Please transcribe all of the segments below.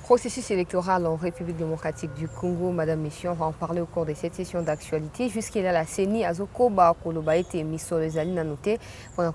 Processus électoral en République démocratique du Congo, Madame Mission, on va en parler au cours de cette session d'actualité. Jusqu'à la CENI, Azoko, Koloba été mis sur les alines à noter pour la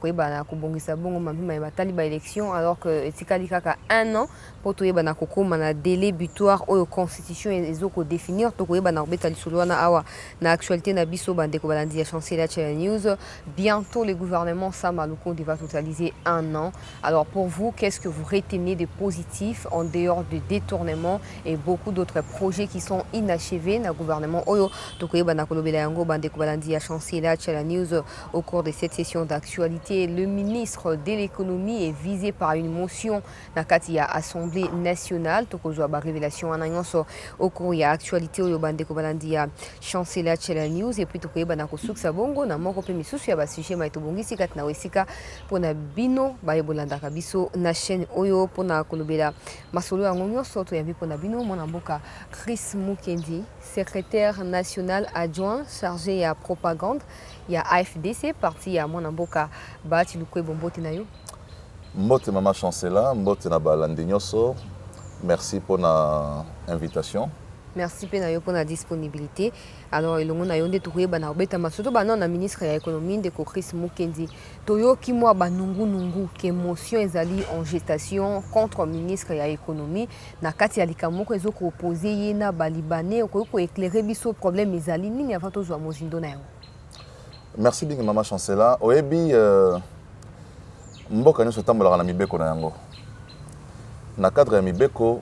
élection, alors que Etikalika a 1 an pour tout le Koko, un délai butoir aux constitution et les autres définir. Donc, il y a une actualité na biso bande ko balandi chancelier la news. Bientôt, le gouvernement Samalouko va totaliser 1 an. Alors, pour vous, qu'est-ce que vous retenez de positif en dehors de détournement et beaucoup d'autres projets qui sont inachevés dans le gouvernement Oyo? Donc, il y a une chancelier la news au cours de cette session d'actualité. Le ministre de l'économie est visé par une motion dans la Assemblée nationale. Donc, il y a une révélation au cours de l'actualité. Il y a une chancelier la news et puis il y a une sabongo na moko pe misusu ya ba sujet maito bongisi kat na wesika pona bino ba yebolanda kabiso na chaîne Oyo pona kolobela masolo ya ngonyo soto ya pona bino mona mboka Chris Mukendi, secrétaire national adjoint chargé à propagande ya AFDC parti ya mona mboka Bahati Lukwebo bombote na yo. Mbote mama chancela, mbote na balandi nyoso. Merci pour la invitation. Merci pour la disponibilité. Alors, il y a un détour na obeta masoto ba na ministre de l'économie de Chris Mukendi. Toyo ki mo ba nungu que motion ezali en gestation contre ministre de l'économie na kati ya likamoko ezoko opposer ye na balibanais ko éclairer biso problème ezali nini avant to zwa mozindo na yo. Merci bien mama chancela. Oyebi mboka nyoso tambola na mibeko na yango. Na cadre ya mibeko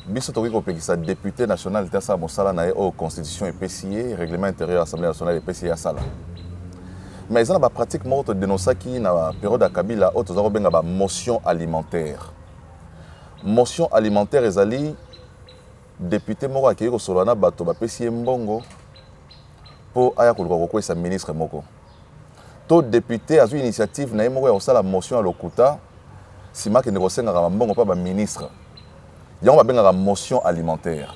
biso toki kopekisa député national tasa mosala na au constitution et PCA règlement intérieur assemblée nationale et PCA sala. Mais ils ont ba pratique morte dénonçaki na période de Kabila auto za benga ba motion alimentaire. Motion alimentaire ezali député moko akiri ko solana bato ba PCA mbongo pour aya ko ko sa ministre moko. To député azu initiative na moko ya sala motion à lokuta sima ke ne senga ba mbongo pa ba ministre. Il y a une motion alimentaire.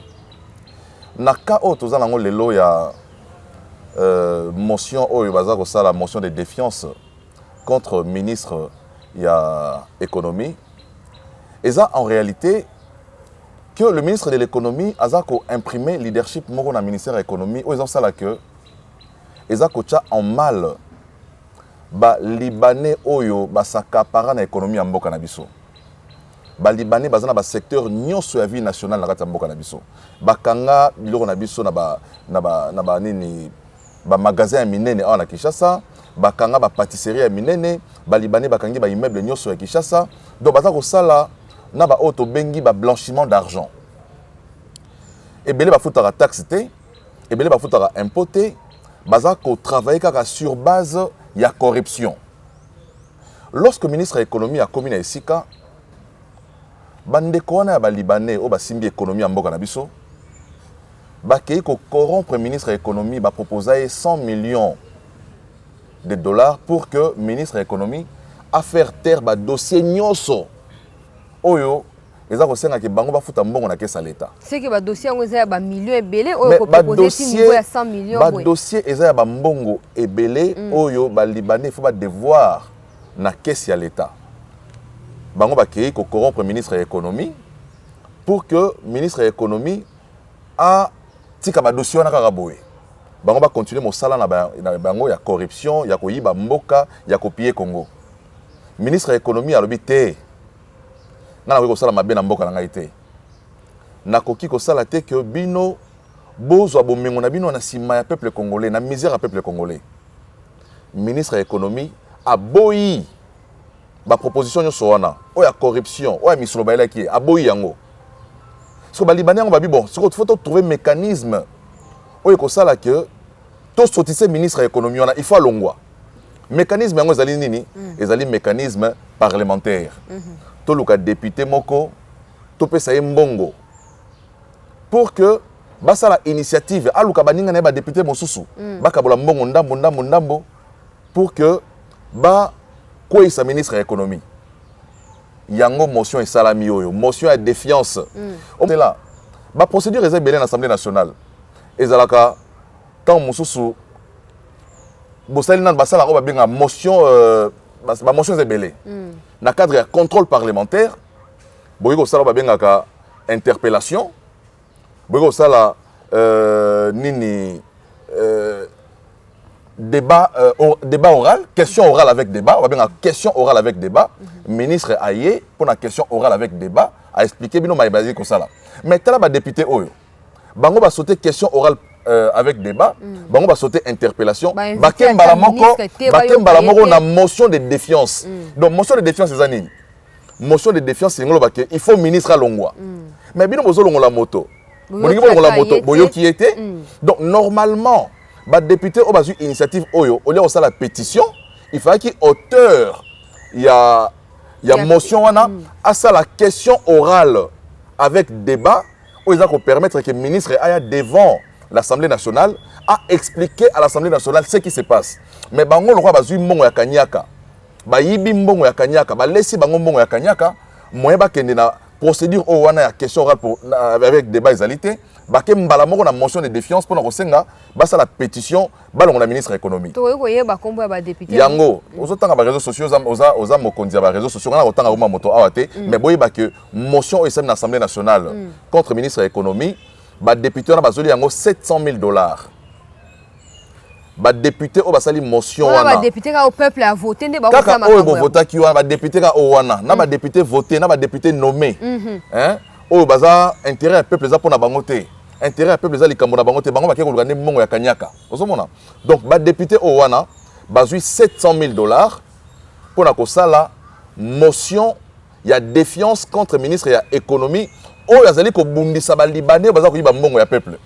Na ka o tozana ngo lelo ya motion oyo bazako sala motion de défiance contre ministre ya économie. Et ça en réalité que le ministre de l'économie azako imprimer leadership moko na ministère de l'économie o ils ont sala que ezako cha en mal ba libanais oyo basakapara na économie ya mboka na biso. Balibani bazana ba secteur nyonso ya vie nationale na kati ya mboka na biso bakanga biloko na biso na ba nini ba magasin ya minene awa na Kinshasa bakanga ba pâtisserie ya minene balibani bakangi ba immeuble nyonso ya Kinshasa donc baza ko sala na ba auto bengi ba blanchiment d'argent ebele ba futaka taxe te ebele ba futaka impôt te baza ko travailler kaka sur base ya corruption. Lorsque le ministre de l'économie a commis na esika bandeko wana ya balibanais o basimbi économie ya mboka na biso bakei ko corrompre ministre de l'économie ba proposer 100 millions de dollars pour que ministre de l'économie a faire taire ba dossier nyonso oyo eza ko senga ke bango ba futa mbongo na kesa l'État. C'est que ba dossier ngo eza ya ba millions ebele oyo ko proposer niveau ya 100 millions ba dossier eza ya ba mbongo ebele oyo balibanais faut ba devoir na kesa ya l'État. Bango bakei ko corrompre ministre de l'économie pour que ministre de l'économie a tika ba dossier na kaka boye. Bango ba continuer mosala na bango ya corruption, ya ko yiba mboka, ya ko piller Congo. Ministre de l'économie alobi te. Ngana ko sala mabe na mboka na ngai te. Nakoki ko sala te que bino bozwa bomengo na bino na sima ya peuple congolais, na misère ya peuple congolais. Ministre de l'économie a boyi ba proposition nyo soana o ya corruption o ya misolo ba elaki aboyi yango so ba libanais ngo ba bi bon so faut trouver mécanisme o ko sala que to sotise ministre de l'économie on il faut longwa mécanisme yango ezali nini ezali mécanisme parlementaire to luka député moko to pesa ye mbongo pour que basala initiative aluka baninga na ba député mosusu bakabola mbongo ndambo pour que ba quoi est sa ministre de l'économie? Yango motion et salami oyo, motion à défiance. On est là. La procédure est belée dans l'Assemblée nationale. Et zalaka quand mususu bosali nan basala ko ba benga motion ba motion est belée. Na cadre de contrôle parlementaire, boyiko sala ba benga ka interpellation boyeko sala nini débat oral, question orale avec débat, on va bien question orale avec débat. Ministre Aye pour la question orale avec débat a expliqué bino maïbazi comme ça là. Mais t'as là député Oyo. Bango va sauter question orale avec débat, bango va sauter interpellation. Bakem balamoko na motion de défiance. Donc motion de défiance c'est années. Motion de défiance c'est ngolo baké, il faut ministre à Longwa. Mais bino bozo longo la moto. Boningi longo la moto, boyo qui était. Donc normalement bah député au basu initiative Oyo, au lieu de la pétition, il fallait qu'il auteur il y a motion à ça la question orale avec débat où ils ont permettre que le ministre aille devant l'Assemblée nationale à expliquer à l'Assemblée nationale ce qui se passe. Mais bango le roi basu mbongo ya kanyaka. Ba yibi mbongo ya kanyaka, ba laisser bango mbongo ya kanyaka, moyen ba kende na procédure au wana ya question orale pour avec débat égalité. Baké mbala moko na motion de défiance pour na kosenga basa la pétition balongo na ministre économie to koye ba kombo ba député yango ozotanga ba réseaux sociaux oza mokonzi ba réseaux sociaux na kotanga uma moto awate mais boye ba que motion esem na assemblée nationale contre ministre économie ba député na bazoli yango $700,000 ba député o basali motion wana ba député ka au peuple a voté nde ba kaka o bo vota ki wana ba député ka o wana na ba député voté na ba député nommé hein o baza intérêt un peuple za pona bangote intérêt à peuple les likambo na bango te bango bakeko lugane mongo ya kanyaka ozomona donc ba député o wana bazui $700,000 pour na kosala motion ya défiance contre ministre ya économie o yazali ko bundisa ba libanais baza ko yiba mongo ya peuple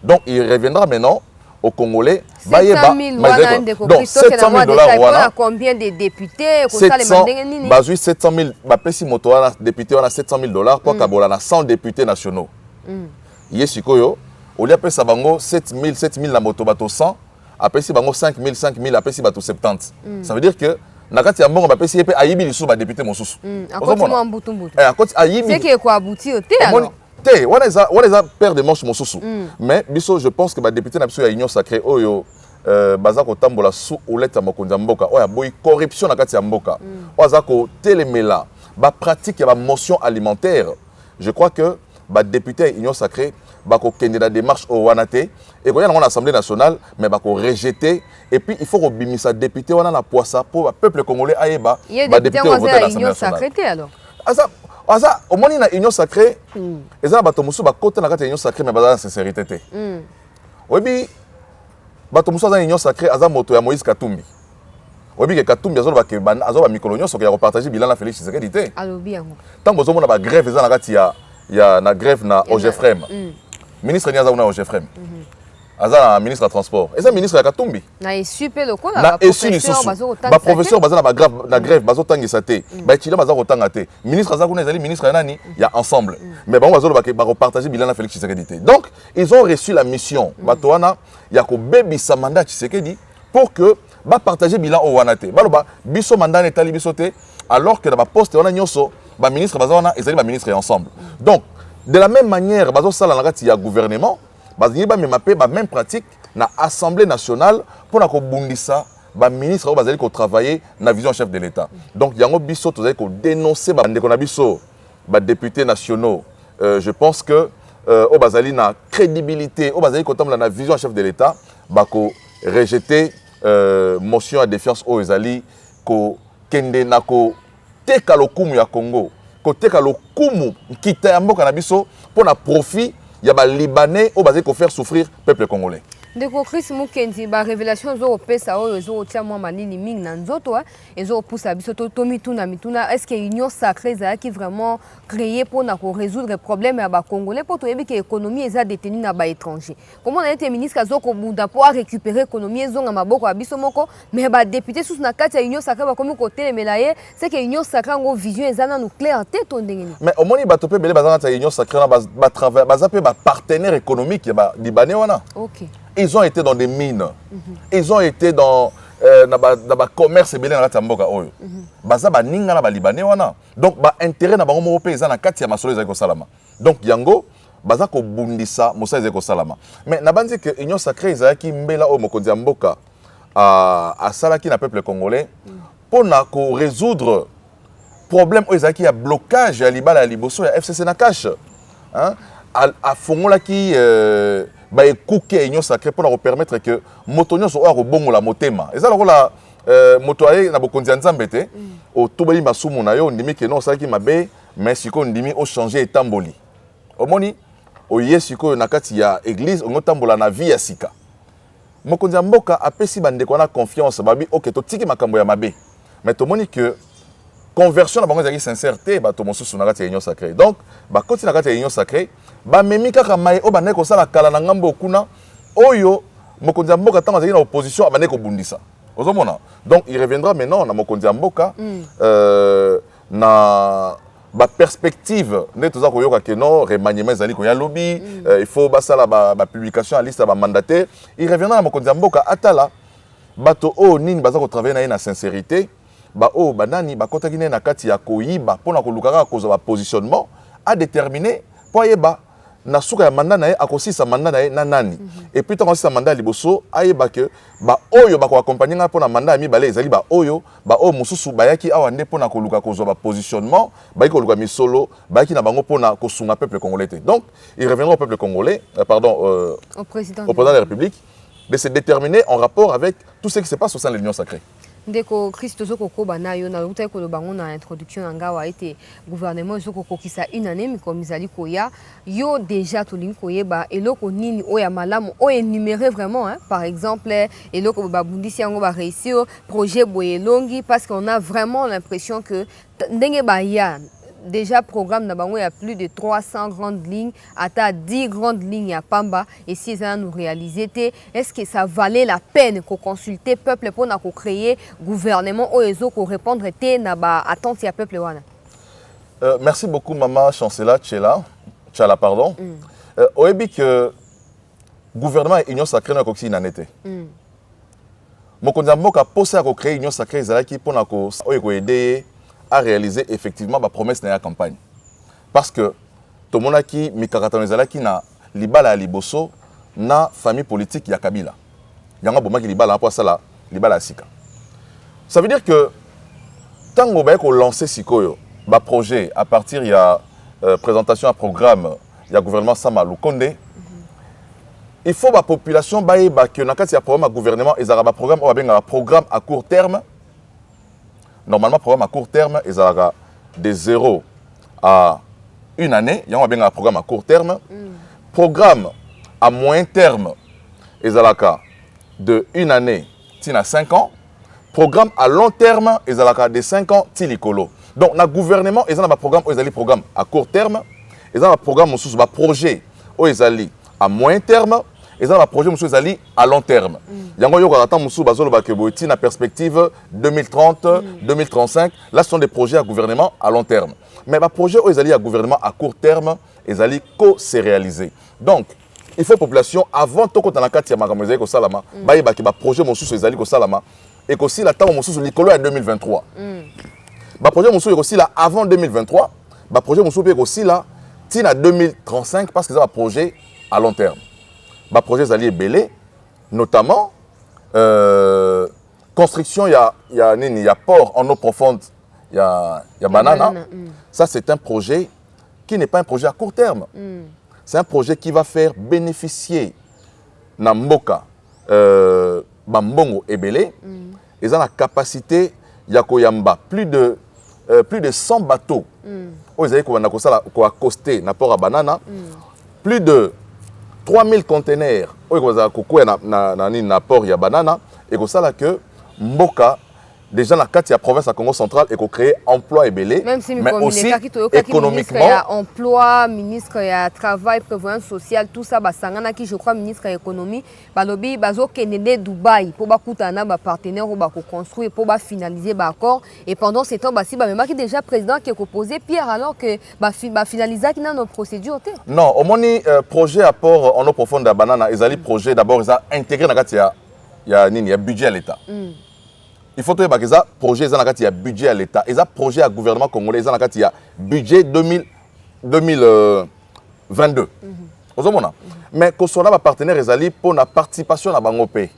donc il reviendra maintenant aux Congolais bayeba donc $700,000 wana combien de députés ko sala mandenge nini bazui $700,000 ba pesi moto wana député wana $700,000 pour kabola na 100 députés nationaux Yesikoyo, au lieu de ça, 7,000 la moto bateau 100, après si 5,000, après si bateau 70. Ça veut dire que, nakati ambongo ba pesi yepe ayibi lisu ba député mosusu. Akoti mo mbutu. Akoti ayibi. C'est que quoi abouti te alors. Te, wana eza père de manche mosusu. Mais biso je pense que ba député na biso ya union sacrée oyo baza ko tambola sous oleta mokonza mboka oya boy corruption nakati ya mboka. Oza ko telemela ba pratique ya ba motion alimentaire. Je crois que ba député union sacrée bako kende la démarche au wanate et quand il y a une assemblée nationale mais bako rejeter et puis il faut rebimisa député wana na poissa pour le peuple congolais aïba ba député voter à l'union sacrée alors asa au moins na union sacrée eza bato musu ba kota na kati union sacrée mais ba sincérité té obi bato musu za union sacrée aza moto ya Moïse Katumbi obi ke Katumbi azoba ke azoba mikolo nyonso ke ya repartager bilan na Félix Tshisekedi té alobi yango tango zo mona ba grève eza na kati ya na grève na OGFREM ministre ni aza na OGFREM aza ministre ya transport eza ministre ya Katumbi na esupe loko na professeur ba professeur baza na grève bazo tangisa te ba étudiant baza ko tanga te ministre aza kuna ezali ministre ya nani ya ensemble mais bango bazo ba repartager bilan na Félix Tshisekedi te donc ils ont reçu la mission bato wana ya ko bebisa mandat Tshisekedi pour que ba partager bilan au wana te baloba biso mandat etali biso te alors que na ba poste wana nyonso ba ministre bazana ezali ba ministre ensemble donc de la même manière bazo sala na kati ya gouvernement bazini ba memape ba même pratique na assemblée nationale pour na ko bundisa ba ministre o bazali ko travailler na vision chef de l'état donc yango biso tozali ko dénoncer ba ndeko na biso ba députés nationaux je pense que o bazali na crédibilité o bazali ko tamla na vision chef de l'état ba ko rejeter motion à défiance o ezali ko kende na ko teka lokumu ya Congo koteka lokumu kita ya mboka na biso pour na profit ya ba libanais o bazé ko faire souffrir peuple congolais. Ndeko Chris Mukendi ba révélation zo opesa oyo zo tia mwa manini mingi na nzoto ezo poussa biso to mituna est-ce que union sacrée za qui vraiment créé pour na ko résoudre problème ya ba congolais pour to yebi que économie eza détenue na ba étranger. Comment on a été ministre kazo ko bunda pour récupérer économie ezonga maboko ya biso moko mais ba député sous na kati ya union sacrée ba komi côté melaye c'est que union sacrée ngo vision eza na nucléaire te to ndengeni. Mais au moni ba topé belé bazana ta union sacrée na ba travail bazape ba partenaire économique ya ba libanais wana. OK. Ils ont été dans des mines. Ils ont été dans le commerce belé na tamboka oyo. Baza ba ninga na ba libanais wana. Donc ba intérêt na bango moko peza na kati ya masolo ezako salama. Donc yango baza ko bundisa mosa ezako salama. Mais na bandi que union sacrée ezaki mbela o mokonzi ya mboka a salaki na peuple congolais pour na ko résoudre problème o ezaki ya blocage ya libala ya liboso ya FCC na cash. hein, à fongola qui ba écouter union sacrée pour leur permettre que motonyo so o bongo la motema et ça la moto aye na bokonzi nzambe te o tobali masumu na yo ndimi ke non ça qui mabe mais siko ndimi o changer etamboli omoni o yesiko na kati ya église on tambola na vie ya sika mokonzi mboka apesi bandeko na confiance babi OK to tiki makambo ya mabe mais tomoni que conversion na bango ezaki sincérité bato mosusu na kati ya union sacrée donc bakoti na kati ya union sacrée bamemi kaka mai o bandeko kosala kala na ngambo okuna oyo mokonzi ya mboka ntango azalaki na opposition abandeki kobundisa ozomona donc il reviendra maintenant na mokonzi ya mboka na baperspective nde toza koyoka ke non remaniement ezali koya lobi il faut basala bapublication ya liste ya bamandataire il reviendra na mokonzi ya mboka atala bato oyo nini baza kotravaille na ye na sincérité oyo banani bakotaki ne na kati ya koyiba mpona kolukaka kozwa bapositionnement a déterminer mpo ayeba na suka ya mandat na ye akosisa mandat na ye na nani et puis ntango asisa mandat ya liboso ayeba ke baoyo bakoakompagne nga mpona mandat ya mibale ezali baoyo mosusu bayaki awa nde mpona koluka kozwa bapositionnement bayaki koluka misolo bayaki na bango mpona kosunga peuple congolais te donc il reviendra au peuple congolais au président de la République de se déterminer en rapport avec tout ce qui se passe au sein de l'Union sacrée. Ndeko Christo zoko bana yo na luta ko bango na introduction ngawa ete gouvernement zoko kokisa une année mi komizali koya yo déjà to link koyeba eloko nini oya malamu o énumérer vraiment hein par exemple eloko ba bundisi yango ba réussir projet boyelongi parce qu'on a vraiment l'impression que ndenge ba ya déjà programme na bango il y a plus de 300 grandes lignes à 10 grandes lignes à Pamba et si ça nous réaliser est-ce que ça valait la peine qu'on consulter peuple pour na ko créer gouvernement ou ezo ko répondre té na ba attente ya peuple wana. Merci beaucoup maman chancela Tchala pardon. Oyebi que gouvernement et union sacrée na koksi nanete. Mokonzi mboka posa ko créer union sacrée ezalaki pona ko oyeko aider à réaliser effectivement la promesse de la campagne. Parce que tout le monde qui mikakatanezalaki na libala ya liboso na famille politique ya Kabila. Yanga bomaki libala pour ça la libala sika. Ça veut dire que tant qu'on va lancer sikoyo ba projet à partir ya présentation à programme ya gouvernement Sama Lukonde il faut la population baye ba que na kati ya programme à gouvernement ezara ba programme o ba programme à court terme. Normalement, programme à court terme, ils ont de 0 à 1 année. Il y a un programme à court terme. Programme à moyen terme, ils ont de 1 année à 5 ans. Programme à long terme, ils ont de 5 ans à l'écolo. Donc, le gouvernement, ils ont un programme, programme à court terme. Ils ont un programme, un projet, ils ont à moyen terme. Ils ont un projet à long terme. Il y a une perspective 2030, 2035. Là, ce sont des projets à gouvernement à long terme. Mais les projets à gouvernement à court terme, ils allaient se réaliser. Donc, il faut que la population, avant tout, quand on a 4 salama, il y a projet et aussi la temps où à 2023. Le projet aussi là avant 2023. Le projet aussi là à 2035 parce que c'est un projet à long terme. Les projets alliés belé, notamment construction, il y a port en eau profonde, il y a banana. Ça, c'est un projet qui n'est pas un projet à court terme. C'est un projet qui va faire bénéficier Namboka, Bambongo et Belé. Ils ont la capacité, il y a plus de 100 bateaux. Ils ont accosté na port à banana. Plus de 3000 conteneurs na port ya banana et que ça que Mboka déjà dans la province à Congo central et qu'on crée emploi et belé mais aussi économiquement il y a emploi ministre il y a travail prévoyance sociale tout ça basangana qui je crois ministre de l'économie balobi bazo kenede Dubaï pour bakutana ba partenaire ou ba construire pour ba finaliser ba accord et pendant ce temps basi ba même qui déjà président qui a posé pierre alors que ba finaliser qui dans nos procédures non au moni projet à port en eau profonde à banana ezali projet d'abord ça intégré dans il y a budget à l'état. Il faut que les projets il y a budget à l'État. Il y a projet à gouvernement congolais, il y a budget 2022. Mais que soit là partenaire pour la participation à Bangopé.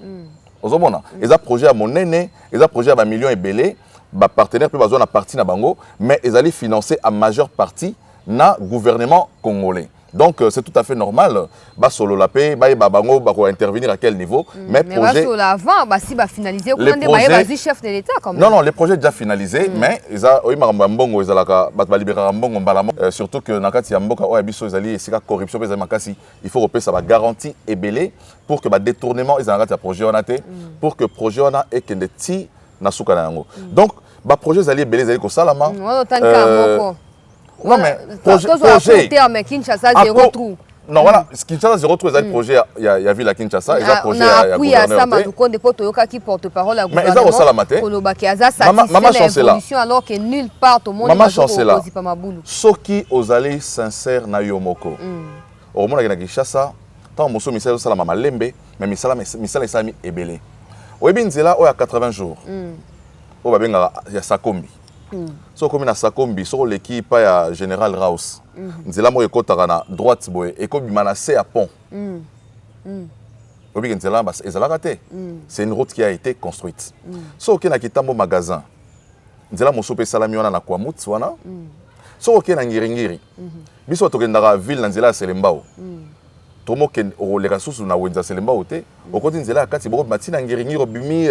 Il y a projet à Monene, il y a projet à millions et belé, partenaire peut besoin de partie na bango, mais ils allaient financer à majeure partie na gouvernement congolais. Donc c'est tout à fait normal. Bah solo la paix, bah bango bah intervenir à quel niveau. Mais projet solo avant, bah si bah finaliser comment des chef de l'État quand même. Non les projets déjà finalisés, mais ils a oui mbongo ils alaka bah libérer mbongo mbala surtout que nakati ya mboka o biso ils ali sika corruption pesa makasi, il faut repérer ça va garantie et belé pour que bah détournement ils en projet on a été pour que projet on a et que des ti na suka na yango. Donc bah projet ils ali belé ils ali ko salama. Non mais projet terme Kinshasa zéro trou. Non voilà, Kinshasa zéro trou, il projet il y a vu la Kinshasa, il y a projet à oui à ça Maduko de Potoyoka qui porte-parole à gouvernement. Mais ils ont ça la matin. Kolobaki aza satisfait l'évolution alors que nulle part au monde maman chancela. Soki ozali sincère na yomoko. Au monde na Kinshasa, tant moso misala sala mama lembe, mais misala sami ebele. Oyebi nzela o ya 80 jours. O babenga ya Sakombi. So comme na Sakombi so l'équipe ya général Raus nzela mo ekotaka na droite boye ekobima na se à pont obi nzela bas ezalaka te c'est une route qui a été construite so ok na kitambo magasin nzela moso pe salami wana na kwa mutsi wana so ok na ngiringiri biso tokendaka ville na nzela ya Selembao tomo ken oleka susu na wenza Selembao te okoti nzela ya kati boko matina ngiringiri obimi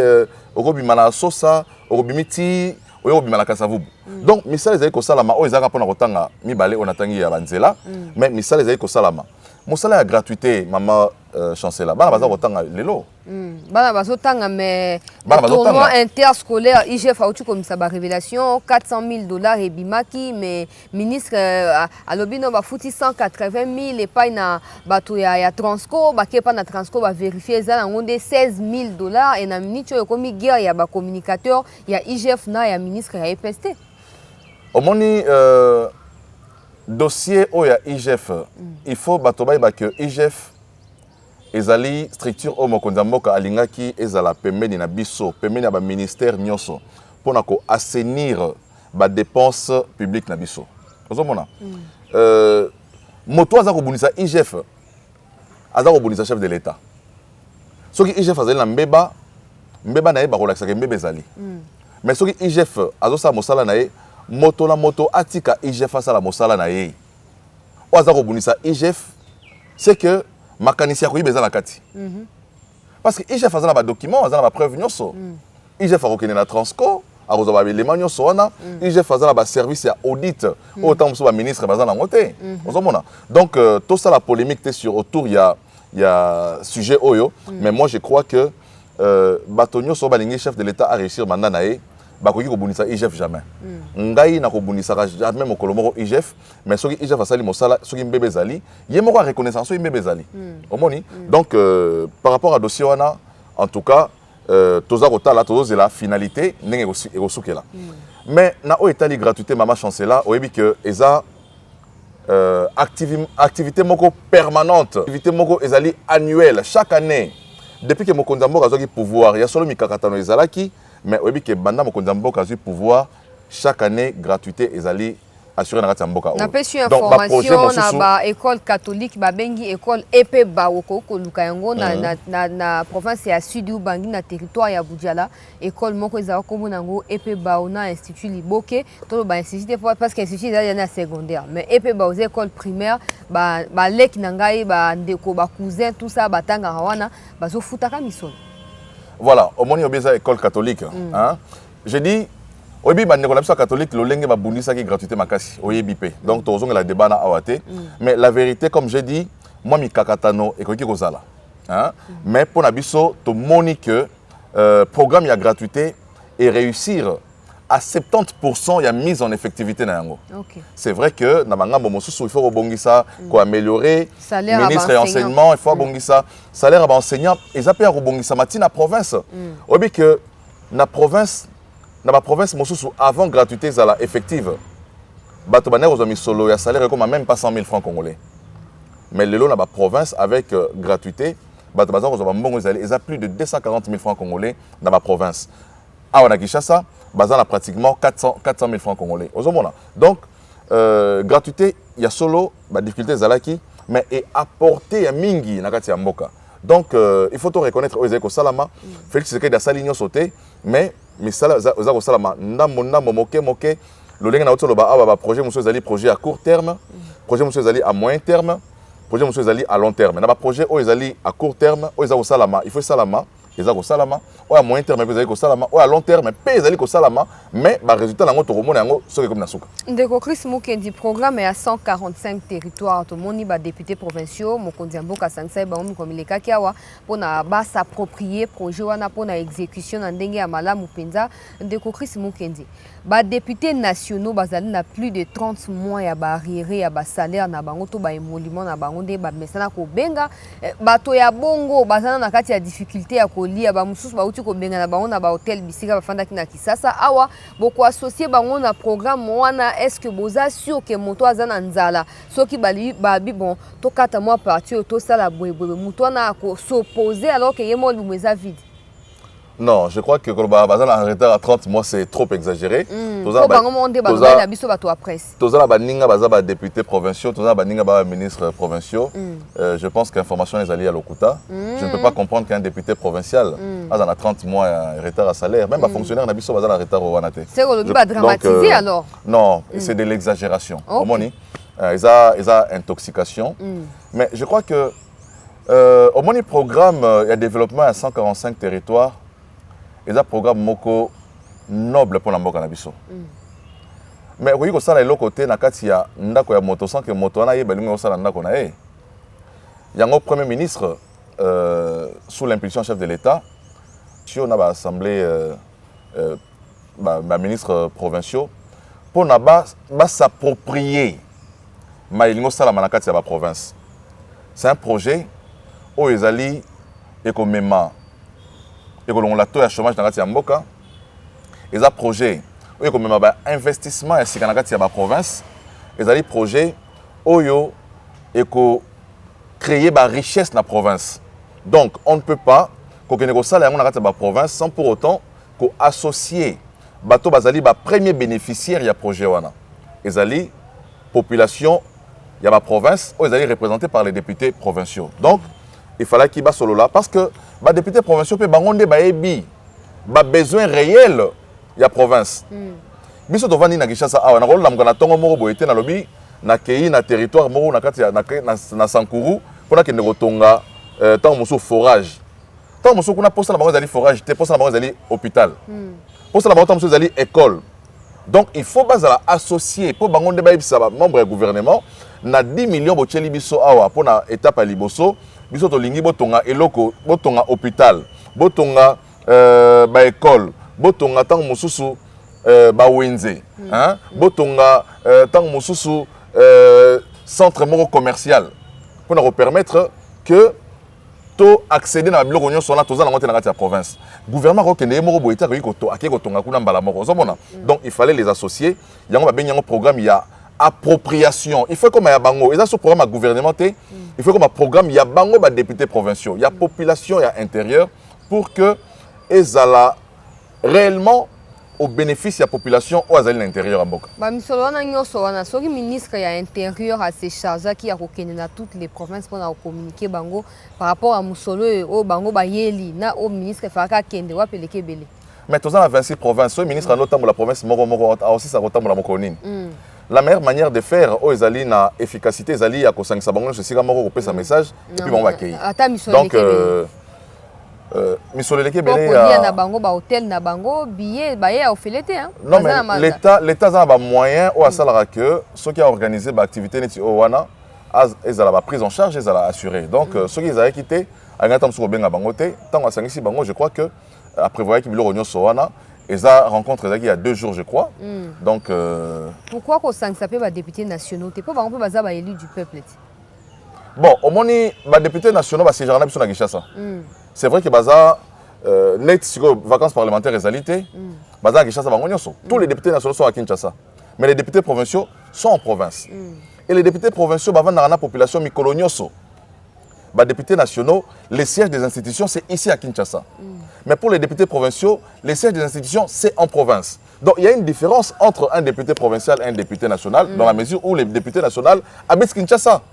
okobima na sosa okobimi ti oyo bimala kasavubu donc misala ezali ko salama o ezaka pona kotanga mibale onatangi ya banzela mais misala ezali ko salama mosala ya gratuité mama chancela bana baza kotanga lelo bana bazotanga mais tournoi interscolaire IGF a uti komisa ba révélation $400,000 et bimaki mais ministre alobino ba futi 180,000 et pas na bato ya Transco ba kepa na Transco ba vérifier za na ngonde $16,000 et na minute yo komi guerre ya ba communicateur ya IGF na ya ministre ya EPST omoni dossier oya IGF il faut bato ba que IGF ezali structure o mokonza mboka alingaki ezala pembeni na biso pembeni ba ministère nyonso pona ko assainir ba dépenses publiques na biso ozomona moto aza ko bunisa IGF aza ko bunisa chef de l'État soki IGF azali na mbeba na ye ba ko lakisa ke mbeba ezali mais soki IGF azosa mosala na ye moto la moto atika IGF asala mosala na ye o aza ko bunisa IGF c'est que makanisi ya koyiba eza na kati parce que IGF aza na ba document aza na ba preuve nyonso IGF akokende na Transco akozwa ba élément nyonso wana IGF aza na ba service ya audit autant moso ba ministre baza nango te ozomona donc tout ça la polémique te sur autour ya sujet oyo mais moi je crois que bato nyonso balingi chef de l'État a réussir mandat na ye bakoki kobunisa IGF jamais ngai na kobunisaka jamais mokolo moko IGF mais soki IGF asali mosala soki mbebe ezali ye moko a reconnaissance soki mbebe ezali omoni donc par rapport à dossier wana en tout cas toza kotala tozozela finalité ndenge ekosukela mais na oyo etali gratuité mama chancela oyebi que eza activité moko permanente activité moko ezali annuelle chaque année depuis que mokonzi mboka azwaki pouvoir ya solo mikakatano ezalaki mais oyebi ke banda mokonzi mboka azwi pouvoir chaque année gratuité ezali assuré na kati ya mboka na pesi information na ba école catholique ba bengi école EP ba ko luka yango na province ya Sud Ubangi na territoire ya Budjala école moko ezala ko mona ngo EP ba na institut Liboke to ba institut parce que institut ezali na secondaire mais EP ba aux écoles primaires ba lek na ngai ba ndeko ba cousin tout ça batanga wana bazo futaka misolo. Voilà, au moins il y a école catholique hein. Je dis oyebi bandeko na biso catholique lolenge babundisa ki gratuité makasi oyebi pe donc tozonga la débat na awate mais la vérité comme j'ai dit moi mikakatano ekoki kozala hein mais pour na biso to moni que programme ya gratuité et réussir à 70% il y a mise en effectivité na yango. C'est vrai que na bangambo mosusu il faut rebongisa ko améliorer ministre et enseignement il faut rebongisa salaire à enseignant et ça peut rebongisa matina province oyebi que na province dans ma province mosusu avant gratuité zala effective bato bané ozami solo ya salaire comme même pas 100,000 francs congolais mais lelo na ba province avec gratuité bato baza ozama mbongo ezali eza plus de 240,000 francs congolais dans ma province awa na Kinshasa baza na pratiquement 400,000 francs congolais ozomona donc gratuité ya solo ba difficulté zalaki mais et apporter ya mingi na kati ya mboka donc il faut to reconnaître ozeko salama Félix Tshisekedi asali nyonso te mais misala ozako salama ndambo moke lolenge na otolo ba aba ba projet monsieur ezali projet à court terme projet monsieur ezali à moyen terme projet monsieur ezali à long terme na ba projet o ezali à court terme o ezali salama il faut salama ezali ko salama o à moyen terme ezali ko salama o à long terme pe ezali ko salama mais ba résultat nango to komona yango soki comme na suka ndeko Chris Mukendi programme ya 145 territoires to moni ba députés provinciaux mokonzi mboka sangisa ba omi komileka kiawa pona ba s'approprier projet wana pona exécution na ndenge ya malamu penza ndeko Chris Mukendi ba députés nationaux bazali na plus de 30 mois ya ba arriéré ya ba salaire na bango to ba émolument na bango nde ba mesana ko benga bato ya bongo bazana na kati ya difficulté ya kolia ba mususu ba uti ko benga na bango na ba hôtel bisika bafanda kina kisasa awa boko associer bango na programme wana est-ce que boza sûr que moto azana nzala soki bali babi bon to kata mois parti to sala boyeboye moto na ko s'opposer alors que yemo lumeza vide. Non, je crois que Bazan en retard à 30 mois, c'est trop exagéré. Toza baninga bazaba députés provinciaux, toza baninga ba ministres provinciaux. Je pense qu'information est alliée à l'Okuta. Je ne peux pas comprendre qu'un député provincial a 30 mois de retard à salaire. Même un fonctionnaire n'a pas de retard au Wanate. C'est pas dramatisé alors? Non, c'est de l'exagération. Il y a intoxication. Mais je crois que au moins le programme, il y a développement à 145 territoires. Et un programme moko noble pour la mboka na biso. Mais oui, ko sala elo côté na kati ya ndako ya moto sans que moto na yeba lingo sala ndako na e. Yango premier ministre sous l'impulsion chef de l'État, sur na ba assemblée ba ministre provinciaux pour na ba s'approprier ma lingo sala na kati ya ba province. C'est un projet où ezali ekomema et que l'on a tout à chômage dans la mboka et ça projet où comme même investissement et si dans la province et ça projet oyo et que créer ba richesse dans la province. Donc on ne peut pas qu'on ait ça dans la province sans pour autant qu'on associe bateau bazali ba premier bénéficiaire il y a projet wana et ça population il y a ma province où ils allaient représentés par les députés provinciaux. Donc il fallait qu'il y ait solo là parce que les députés provinciaux peuvent avoir besoin réel de la province. Biso to vandi na Kinshasa awa na kola mukana tongo moko boyete na lobi na kei na territoire moko na kati na Sankuru pona kende kotonga tant musu forage. Tant musu kuna posa na bango zali forage te posa na bango zali hôpital. Posa na bango tant musu zali école. Donc il faut bazala associer pour bango ndeba ibisa membre du gouvernement na 10 millions bocheli biso awa pona étape à liboso. Biso to lingi botonga eloko botonga hôpital botonga ba école botonga tant mususu ba wenze hein botonga tant mususu centre moko commercial pour nous permettre que to accéder na biloko nyonso na toza na ngoti na kati ya province gouvernement ko kende moko boyeta ko to akeko tonga kuna mbala moko zomona donc il fallait les associer yango ba benyango programme ya appropriation. Il faut comme il y a bango. Et ça, ce programme gouvernemental, il faut comme un programme, il y a bango, bah, députés provinciaux. Il y a population, il y a intérieur pour que ils aient réellement au bénéfice de la population ou à l'intérieur à Mboka. Bah, monsieur le ministre y a intérieur à ces charges qui a reconnu dans toutes les provinces pour communiquer bango par rapport à Moussolo au bango ba yeli na au ministre Faka Kende wa peleke belé. Mais tous dans 26 provinces, le ministre notamment la province Moro a aussi sa rotambo la Mokonine. La meilleure manière de faire, aux ezali na efficacité, ezali à cause de ça, bon, je sais comment on un message et puis on va accueillir. Donc, Missolé Belé. Na bango ba hôtel na bango billet ba ya ofelete hein. Non mais l'État a un moyen ou à salara que ceux qui ont organisé l'activité neti owana, ils ont la prise en charge, ils ont assuré. Donc ceux qui ont quitté, à un temps sur benga bango te, tant à sangisi bango, je crois que après voyez qu'il réunion sowana. Et ça rencontre il y a 2 jours, je crois. Donc, pourquoi qu'on s'appelle les députés nationaux? Tu peux pas être élu du peuple. Bon, au moins, les députés nationaux, c'est genre sur la Kinshasa. C'est vrai que baza net sur vacances parlementaires et alité, baza Kinshasa tous les députés nationaux sont à Kinshasa. Mais les députés provinciaux sont en province. Et les députés provinciaux bavant dans la population mikolonioso. Les députés nationaux, les sièges des institutions, c'est ici à Kinshasa. Mais pour les députés provinciaux, les sièges des institutions, c'est en province. Donc il y a une différence entre un député provincial et un député national, dans la mesure où les députés nationaux habitent Kinshasa.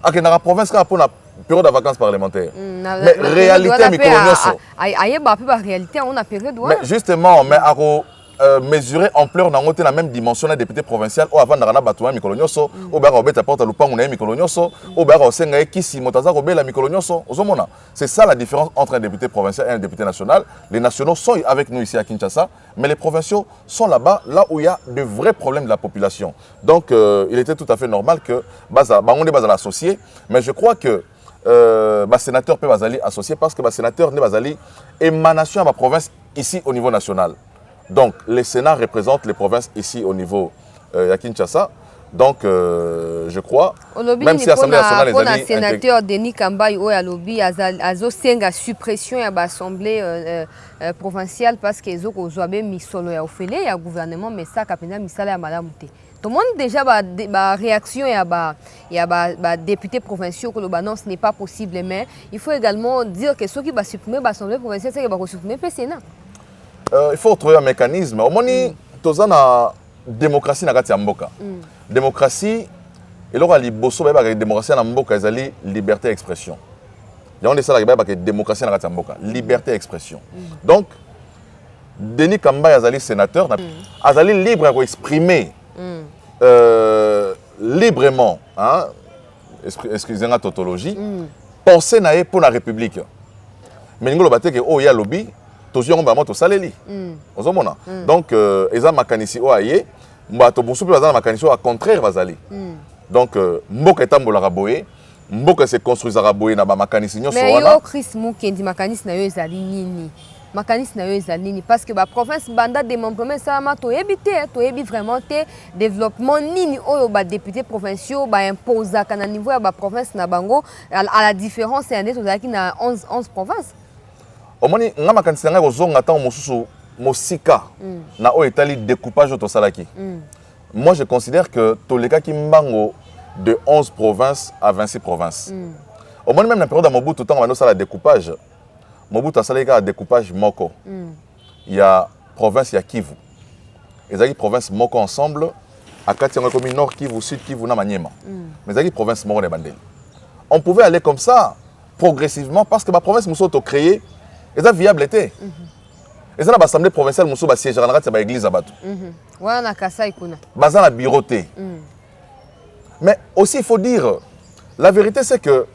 À la province, pour la période de vacances parlementaires. Mais réalité, réalité, on a période. mais justement, mais mesurer ampleur nango te na même dimension na député provincial o avant na batouan mikolo nyonso o ba ko beta porte lupangu na mikolo nyonso o ba ko senga kisi motaza ko bela mikolo nyonso ozomona. C'est ça la différence entre un député provincial et un député national. Les nationaux sont avec nous ici à Kinshasa, mais les provinciaux sont là-bas, là où il y a de vrais problèmes de la population. Donc il était tout à fait normal que baza bangonde baza l'associé, mais je crois que sénateur peut bazali associé parce que sénateur ne bazali émanation à ma province ici au niveau national. Donc les Sénats représentent les provinces ici au niveau à Kinshasa. Donc je crois même si l'Assemblée nationale est allée sénateur Denis Kambayi ou à lobby azo senga suppression ya l'Assemblée provinciale parce que zo ko zoabe misolo ya ofele ya gouvernement mais ça kapena misala ya malamu te. Tout le monde déjà ba réaction et ba députés provinciaux que le non ce n'est pas possible mais il faut également dire que ceux qui va supprimer l'Assemblée provinciale c'est que va supprimer le Sénat. Il faut trouver un mécanisme. Au moins tous na démocratie na kati ya mboka. Démocratie et là li bosso ba démocratie na mboka ezali liberté d'expression. Donc on ça la ba démocratie na kati ya mboka, liberté d'expression. Donc Denis Kambayi azali sénateur azali libre à exprimer librement, hein, excusez-moi tautologie, penser naé pour la République. Mais nous le batte que oh ya lobby, tous yon ba moto saleli. Ozomona. Donc eza makanisi o aye, mbato bosu pe bazana makanisi au contraire bazali. Donc mboka etambola raboye, mboka se construisera boye na ba makanisi nyoso wana. Mais yo Chris Mukendi makanisi na yo ezali nini? Makanisi na yo ezali parce que ba province banda démembrement ça ma to éviter to ébi vraiment te développement nini oyo ba député provinciaux ba imposa kana niveau ya ba province na bango à la différence c'est année tozaki na 11 provinces. Au moins nga makanisi nga kozonga tant mosusu mosika na o etali découpage to salaki. Moi je considère que toleka ki mbango de 11 provinces à 26 provinces. Au moins même na période de Mobutu tant on a ça découpage. Mobutu a salé un découpage moko. Il y a province, il y a Kivu. Il y a province moko ensemble. À Kati, comme Nord Kivu, Sud Kivu, na Maniema. Mais il y a province moko de Bandel. On pouvait aller comme ça, progressivement, parce que la province nous a créé, et ça viable était. Et ça, l'Assemblée provinciale nous a siégé dans l'église à Batou. Ouais, na Kasai kuna. Bazan la biroté. Mais aussi, il faut dire, la vérité c'est que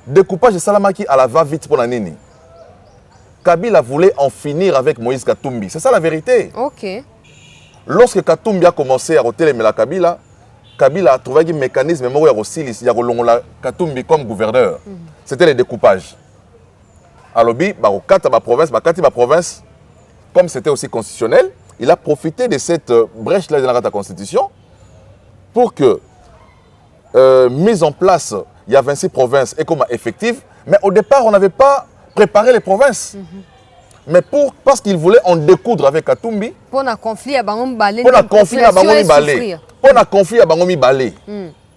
découpage de Salamaki à la va-vite pour la Nini. Kabila voulait en finir avec Moïse Katumbi. C'est ça la vérité. Ok. Lorsque Katumbi a commencé à roter la Kabila, Kabila a trouvé un mécanisme il y a Katumbi comme gouverneur. C'était le découpage. Alors, ma province, comme c'était aussi constitutionnel, il a profité de cette brèche-là dans la Constitution pour que, mise en place, il y a 26 provinces et comme effectif, mais au départ, on n'avait pas préparé les provinces. Mais parce qu'il voulait en découdre avec Katumbi, pour un conflit à Bangomi Balé, pour un conflit à Bangomi Balé, pour un conflit à Bangomi Balé,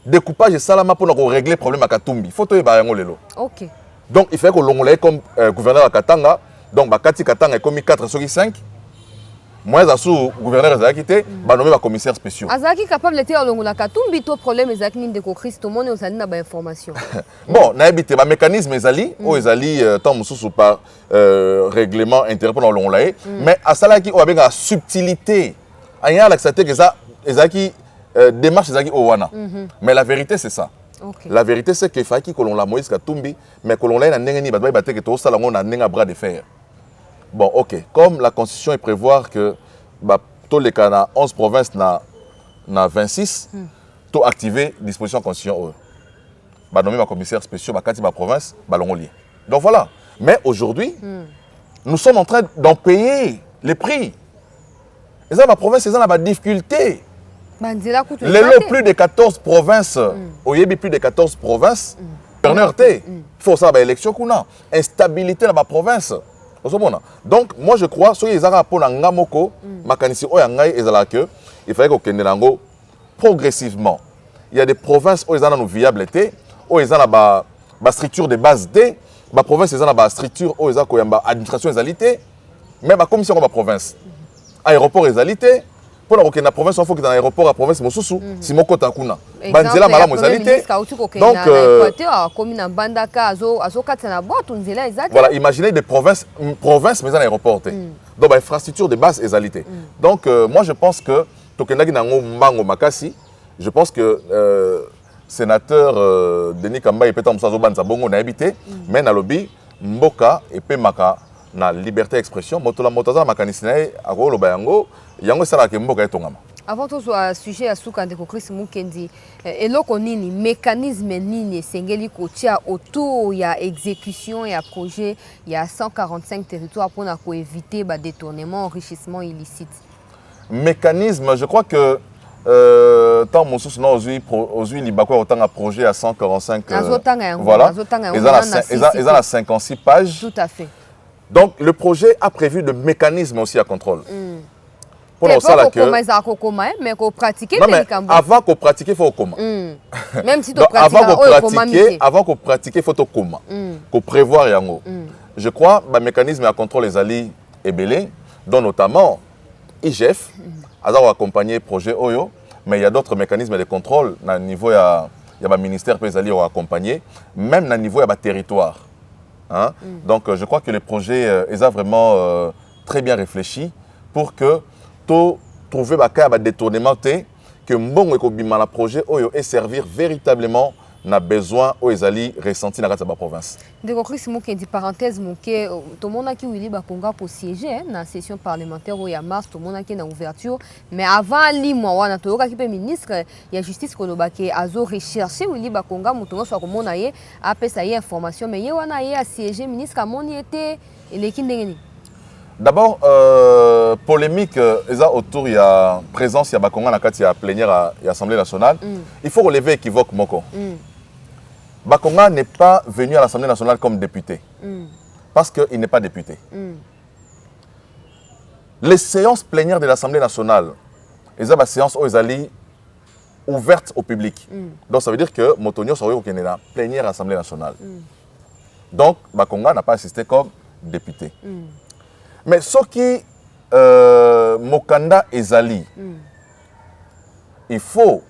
découpage de Salama pour régler le problème à Katumbi. Il faut que lelo. Ok. Donc il fallait que l'on comme gouverneur à Katanga, donc Bakati Katanga est commis 4 sur 5. Moi, je suis gouverneur de quitté, bah nommé commissaire spécial. Azaki capable d'être au la Katumbi, tout problème est avec de Christ, tout le monde est na ba information. Bon, na habité ba mécanisme ezali, o ezali tant mususu par règlement intérieur pour l'on laé, mais à ça là qui o abenga subtilité. Anya la que ça ezaki démarche ezaki o wana. Mais la vérité c'est ça. Okay. La vérité c'est qu'il fallait que l'on la Moïse Katumbi, mais que l'on l'a na ndengeni ba ba que to sala ngona ndenga bras de fer. Bon, ok. Comme la Constitution est prévoir que tous les cas dans 11 provinces, na 26, tout activer disposition Constitution. Nommer ma commissaire spécial, ma province, lié. Donc voilà. Mais aujourd'hui, nous sommes en train d'en payer les prix. Et ça, ma province, c'est ça la difficulté. Les plus de 14 provinces, plus de 14 provinces, il faut ça, l'élection qu'on a. Instabilité dans ma province. Donc, moi je crois que il fallait que progressivement. Il y a des provinces où ils ont une viabilité, où ils ont une structure de base D, des provinces où ils ont une structure où ils ont une administration égalité, mais la commission de la province, aéroport égalité, pour la province, il faut que dans l'aéroport à province, mosusu, si mon côté kuna. Banzela mala mozalité. Donc, voilà, imaginez des provinces, mais dans l'aéroport. Donc, infrastructure de base égalité. Donc, moi, je pense que Tokendagi nango mbango makasi. Je pense que sénateur Denis Kamba et Peter Moussazo Banza Bongo n'a habité, mais na lobby Mboka et Pemaka na liberté d'expression. Motola motaza makanisinae ako lo bayango yango sala ke Mboka etongama. Avant tout ce sujet à Soukande Chris Mukendi, et là qu'on nini mécanisme nini sengeli kotia autour il y a exécution il y a projet il y a 145 territoires pour éviter bah détournement enrichissement illicite. Mécanisme, je crois que tant mon sous non aujourd'hui libako autant un projet à 145 voilà ils ont la 56 pages. Tout à fait. Donc le projet a prévu de mécanismes aussi à contrôle. Pour ça là que mais qu'on pratique avant qu'on pratique il faut comment. Même si tu pratiques avant qu'on pratique il faut comment. Qu'on prévoir yango. Je crois bah mécanisme à contrôle les alliés et belé dont notamment IGF a accompagné le projet Oyo, mais il y a d'autres mécanismes de contrôle. À niveau, il y a un ministère qui a accompagné, même à niveau, il y a un territoire. Hein? Donc, je crois que le projet est vraiment très bien réfléchi pour que tout trouver un détournement que bon le projet Oyo et servir véritablement na besoin aux ezali ressenti dans la province. De Chris Mukendi parenthèse muke tout le monde qui Willy Bakonga pour siéger dans la session parlementaire au mars tout le monde qui na ouverture mais avant limoa wana to ka ki ministre ya justice kolobake azo rechercher Willy Bakonga mutongo so ko mona ye apesa ye information mais ye wana ye a siéger ministre amoni était eleki ndengeni. D'abord polémique autour il y a présence ya Bakonga na kati ya plénière à l'Assemblée nationale. Il faut relever équivoque moko. Bakonga n'est pas venu à l'Assemblée nationale comme député, parce qu'il n'est pas député. Les séances plénières de l'Assemblée nationale, ils ont des séances ouvertes au public. Donc ça veut dire que Motonio Soyo est la plénière de l'Assemblée nationale. Donc Bakonga n'a pas assisté comme député. Mais ce qui Mokanda Ezali, il faut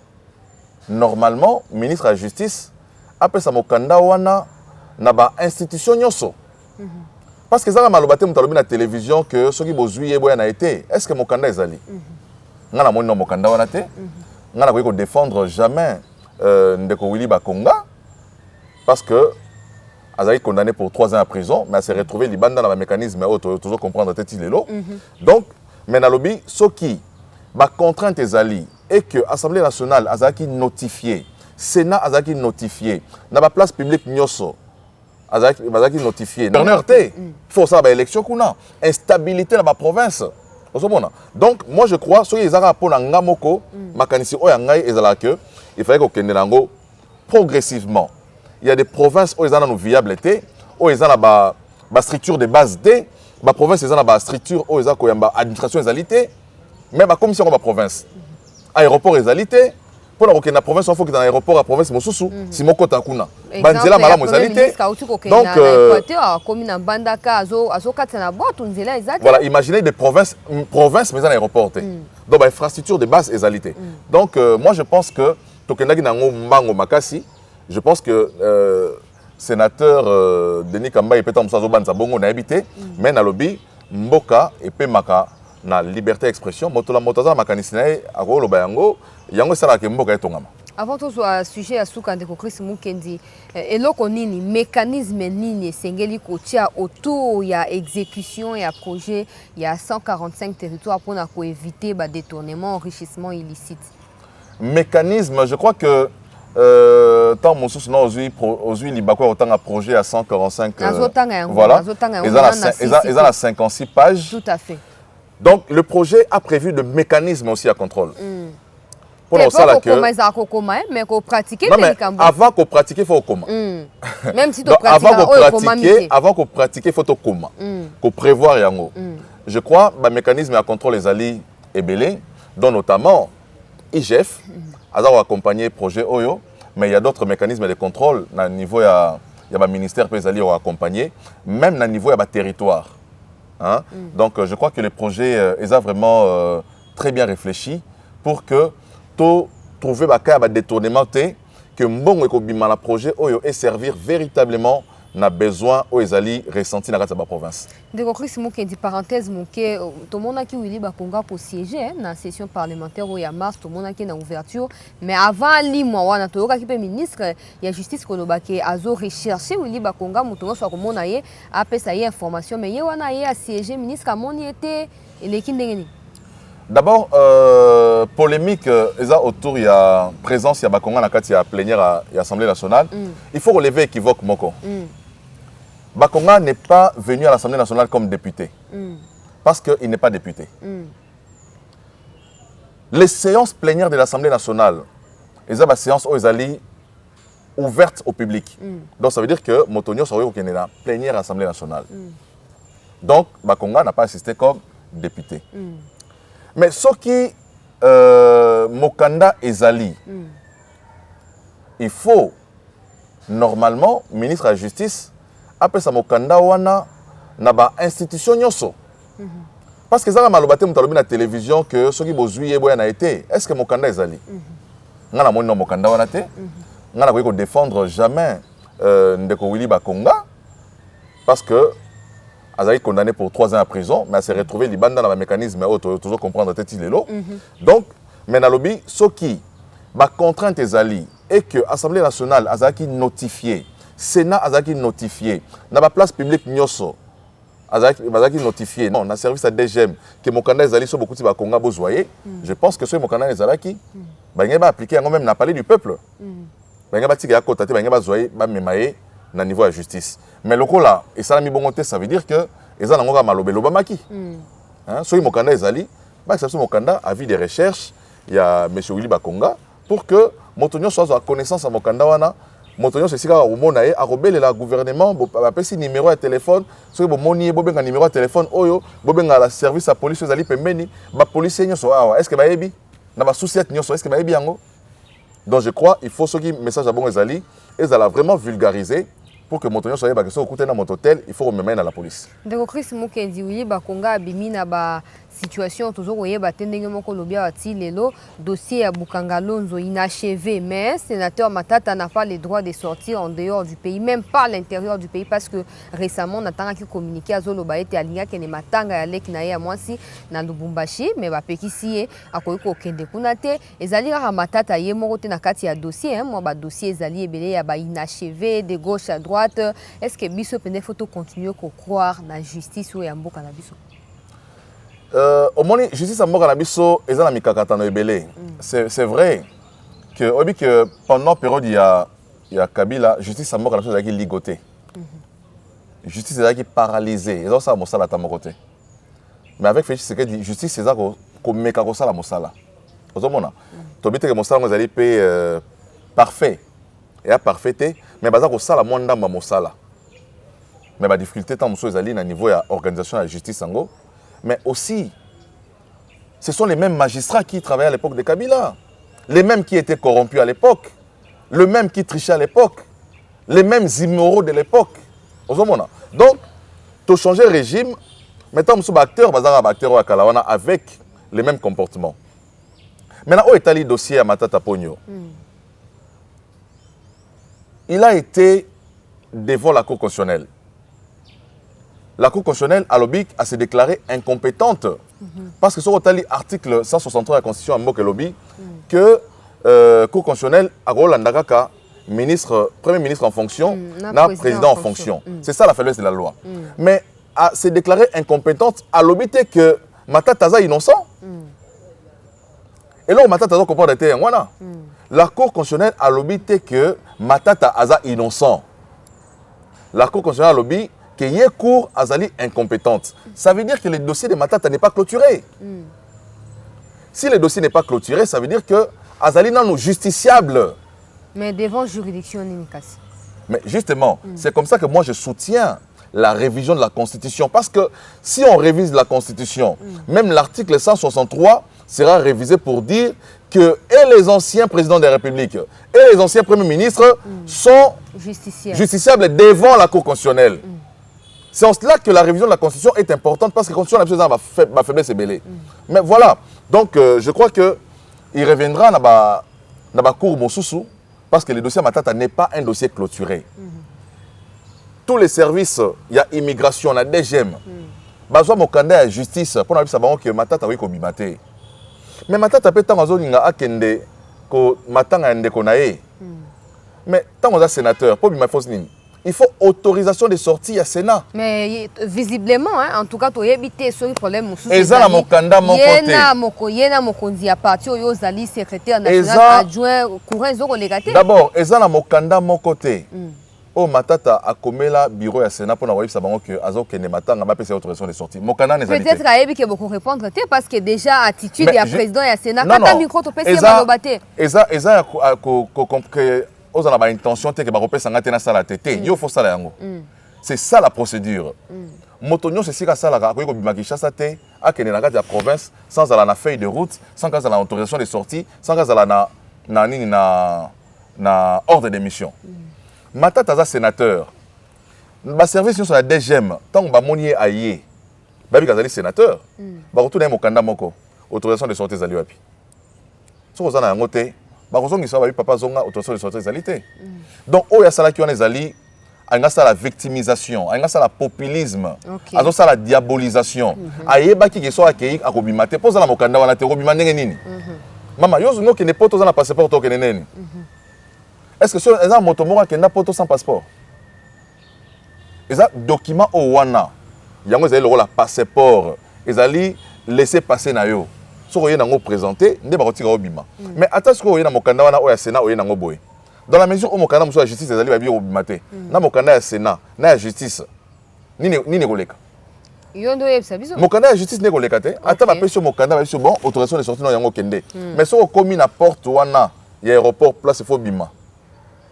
normalement, ministre de la Justice, après ça Mokanda wana na ba institution nyoso. Parce que ça a malobate mutalobi na télévision que ceux qui bozui eboya na été. Est-ce que Mokanda Ezali? Ngana moni no Mokanda wana te. Ngana ko défendre jamais Ndeko Willy Bakonga parce que Azaï condamné pour 3 ans en prison, mais elle s'est retrouvée liban dans le mécanisme, toujours comprendre tête lelo. Donc, mais dans le lobby, ce qui va contraindre les alliés et que l'Assemblée nationale a notifié, Sénat a notifié, dans la place publique Nyoso, a notifié. Il faut ça, l'élection qu'on a, instabilité dans la province. Donc, moi je crois, ce qui est pour Ngamoko, il fallait qu'on progressivement. Il y a des provinces où ils ont une viabilité, où ils ont la structure de base D, la province ils ont la structure où ils ont l'administration égalité, mais la commission de la province, aéroport égalité, pour la province, il faut que dans l'aéroport à province, mosusu, si mon côté kuna. Banzela mala égalité. Donc, voilà, imaginez des provinces, mais dans l'aéroport. Donc, infrastructure de base égalité. Donc, moi je pense que Tokendagi nango mbango makasi. Je pense que sénateur Denis Kamba et Peter Moussazo Banza Bongo n'a habité, mais na lobby Mboka et Pemaka na liberté d'expression. Motola motaza makanisinae ako lo bayango yango sala ke Mboka etongama. Avant tout ce sujet à Soukande Chris Mukendi, et là qu'on nini mécanisme nini sengeli kotia autour il y a exécution il y a projet il y a 145 territoires pour éviter bah détournement enrichissement illicite. Mécanisme, je crois que tant mon sous non aujourd'hui libako autant un projet à 145 voilà ils ont la 56 pages. Tout à fait. Donc le projet a prévu de mécanismes aussi à contrôle. Pour ça là que mais qu'on pratique avant qu'on pratique il faut comment. Même si tu pratiques avant qu'on pratique il faut comment. Qu'on prévoir yango. Je crois bah mécanisme à contrôle les alliés et belé dont notamment IGF a accompagné le projet Oyo, mais il y a d'autres mécanismes de contrôle. À niveau, il y a un ministère qui a accompagné, même à niveau, il y a un territoire. Hein? Donc, je crois que le projet est vraiment très bien réfléchi pour que tout trouver un détournement que mbongo ekobima na projet oyo et servir véritablement na besoin aux ezali ressenti na kati ya province. Ndeko Chris Mukendi parenthèse moke to monaki Willy Bakonga pour siéger na session parlementaire au ya mars to monaki na ouverture mais avant limwa wana to yoka ki pe ministre ya justice kolobake azo rechercher Willy Bakonga mutongo so ko mona ye apesa ye information mais ye wana ye a siéger ministre amoni était eleki ndengeni. D'abord, polémique autour de la présence de Bakonga dans la plénière de l'Assemblée nationale. Il faut relever équivoque Moko. Bakonga n'est pas venu à l'Assemblée nationale comme député. Parce qu'il n'est pas député. Les séances plénières de l'Assemblée nationale, ils ont des séances ouvertes au public. Donc ça veut dire que Motonio serait dans la plénière de l'Assemblée nationale. Donc Bakonga n'a pas assisté comme député. Mais ce qui Mokanda ezali, il faut normalement ministre de la justice après ça Mokanda wana na ba institution nyoso. Parce que ça a malobate mutalobi na télévision que ce qui bozui boya na été. Est-ce que Mokanda ezali? Ngana moni no Mokanda wana te. Ngana ko défendre jamais ndeko Willy Bakonga parce que elle a été condamnée pour 3 ans en prison, mais elle s'est retrouvée libre dans le mécanisme, mais toujours comprendre Tétilélo. Donc, maintenant, ce qui va contraindre les alliés et que l'Assemblée nationale a notifié, le Sénat a notifié, dans la place publique, Nyoso a notifié, non, dans le service à DGM, que mon candidat Zali sont beaucoup de Bakonga Bozoye, je pense que ce mon candidat Zalaki, va appliquer même n'a parlé du peuple. Va tirer à côté, va Zoye, va mémailler. Na niveau de la justice. Mais le coup là, et ça ça veut dire que ils ont encore malobé l'Obamaki. Soit Mokanda ezali, Mokanda a vu des recherches, il y a M. Willy Bakonga pour que Motonio soit à connaissance à Mokanda wana, Motonio c'est sika au monae a rebelle le gouvernement, a passé numéro de téléphone, soit bo moni bobenga numéro de téléphone oyo, bobenga la service à police ezali pembeni, ba policier nyoso awa, est-ce que ba yebi? Na ba souciette nyoso, est-ce que ba yebi yango? Donc je crois il faut ce qui message à bon ezali, ils allaient vraiment vulgariser pour que Motonio soit au côté de mon hôtel, il faut remettre à la police. Donc Chris Mukendi Willy Bakonga abimina ba situation toujours oye batendenge moko lobia ati lelo dossier ya Bukangalonzo inachevé mais sénateur Matata n'a pas le droit de sortir en dehors du pays même pas à l'intérieur du pays parce que récemment on a communiqué à Zoloba ete alinga kene matanga ya lek na ya mwasi na Lubumbashi mais ba pekisi akoyi ko kende kuna te ezali ka Matata ye moko te na kati ya dossier moi ba dossier ezali ebele ya ba inachevé de gauche à droite est-ce que biso pene faut continuer ko croire na justice ou ya mboka na biso? Au moins, justice à Mboka Nabiso, ils ont mis Kakatano Ebele. C'est vrai que pendant la période, il y a Kabila, justice à Mboka Nabiso est ligotée. Justice est paralysée. Ils ont ça à Mossala à mon côté. Mais avec Félix Tshisekedi, justice c'est ça qu'on met à la Mossala. Vous savez, tu as dit que Mossala, vous allez payer parfait. Et à parfait, mais ça qu'on sala moins d'âme à Mossala. Mais la difficulté, tant que vous allez au niveau de l'organisation de la justice en gros. Mais aussi, ce sont les mêmes magistrats qui travaillaient à l'époque de Kabila, les mêmes qui étaient corrompus à l'époque, le même qui trichaient à l'époque, les mêmes immoraux de l'époque. Donc, tu changes le régime, maintenant, nous acteurs avec les mêmes comportements. Maintenant, où est le dossier à Matata Pogno? Il a été devant la Cour constitutionnelle. La Cour constitutionnelle à lobby a se déclaré incompétente parce que sur l'article 163 de la Constitution à Mboke lobby que Cour constitutionnelle a Rolandagaka premier ministre en fonction, président en fonction. C'est ça la faiblesse de la loi. Mais a se déclaré incompétente à lobby que Matata est innocent. Et là où Matata comprend d'être un la Cour constitutionnelle a lobby que Matata est innocent. La Cour constitutionnelle a lobby que y cour azali incompétente. Ça veut dire que le dossier de Matata n'est pas clôturé. Si le dossier n'est pas clôturé, ça veut dire que azali non justiciable. Mais devant juridiction Nimikasi. Mais justement, c'est comme ça que moi je soutiens la révision de la Constitution. Parce que si on révise la Constitution, même l'article 163 sera révisé pour dire que et les anciens présidents de la République et les anciens premiers ministres sont justiciables devant la Cour constitutionnelle. C'est en cela que la révision de la Constitution est importante parce que la Constitution a faiblesse et belée. Mais voilà, Donc, je crois qu'il reviendra dans la cour Mosusu parce que le dossier Matata n'est pas un dossier clôturé. Tous les services, il y a immigration, il y a DGM. Bazwa mokanda ya justice pour na savoir que Matata wi ko bimate. Mais Matata peut tant azoninga akende ko matanga ndeko na ye. Mais tant on a sénateur pour bima fausse nini. Il faut autorisation de sortie à Sénat. Mais visiblement, hein, en tout cas, tu as évité ce problème. Et ça, la mokanda mon côté. Yena mokonzi à partir au Zali secrétaire national adjoint courant zoko légate. D'abord, et ça la mokanda mon côté. Oh Matata a commis la bureau à Sénat pour avoir savoir que azo kene matanga ba pese autorisation de sortie. Mokanda n'est peut-être que que beaucoup répondre parce que déjà attitude du président et Sénat quand ta micro to pese malobate. Et ça que aux a intention que ba repesa ngate na sala tete. Yo faut sala yango. C'est ça la procédure. Motonyo c'est si ka sala ka ko bimakisha sa te a kene na kati ya province sans ala na feuille de route, sans ka ala autorisation de sortie, sans ka ala na ordre de mission. Matata est sénateur. Le service sur la DGM, tant que Bamonier aïe, Babi Kazali sénateur, Barotouna Mokanda Moko, autorisation de sortie Zali Wapi. Si vous avez un côté, Baroson qui soit Papa Zonga, autorisation de sortie Zali. Donc, il y a ça qui est Zali, il y a ça la victimisation, il y a ça la populisme, il y a ça la diabolisation. Aïe, Baki qui soit accueilli à Robimate, pose la Mokanda, on a été Robimane Nini. Maman, yo qui n'est pas tous en passeport au Kenenen. Est-ce que sur les gens motomora qui n'a pas sans passeport? Les documents au wana, il y a le passeport, ils allaient laisser passer na yo. Si vous avez présenté, vous avez retiré au bima. Mais attention, vous avez un mokanda wana au Sénat ou un boy. Dans la mesure où mokanda muso la justice, ils allaient bien au bimate. Na mokanda ya Sénat, na la justice, ni negoleka. Mokanda ya justice negoleka te. Attends, ma pétition mokanda va sur bon autorisation de sortie non yango kende. Mais si vous commis na porte wana, il y a aéroport place il faut bima.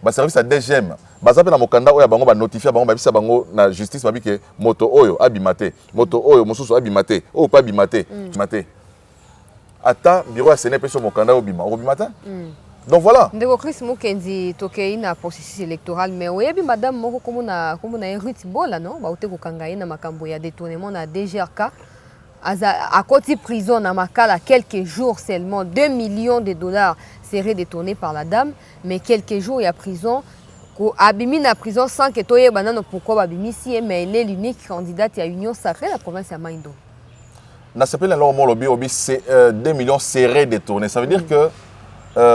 Ba service à DGM bazape na mokanda oya bango ba notifier bango ba bisa bango na justice babi ke moto oyo abimate moto oyo mosusu abimate o pa bimate bimate ata bureau ya Sénat peso mokanda obima obimata donc voilà ndeko Chris Mukendi tokei na processus électoral mais oyebi madame moko komona Ruth Bola non ba ote ko kangaye na makambo ya détournement na DGRK à côté prison na makala quelques jours seulement 2 millions de dollars seraient détournés par la dame mais quelques jours il y a prison ko abimi na prison sans que toye banano pourquoi abimi si mais elle est l'unique candidate à Union Sacrée la province à Maindo. Na s'appelle alors mon lobby obi c'est 2 millions seraient détournés ça veut dire que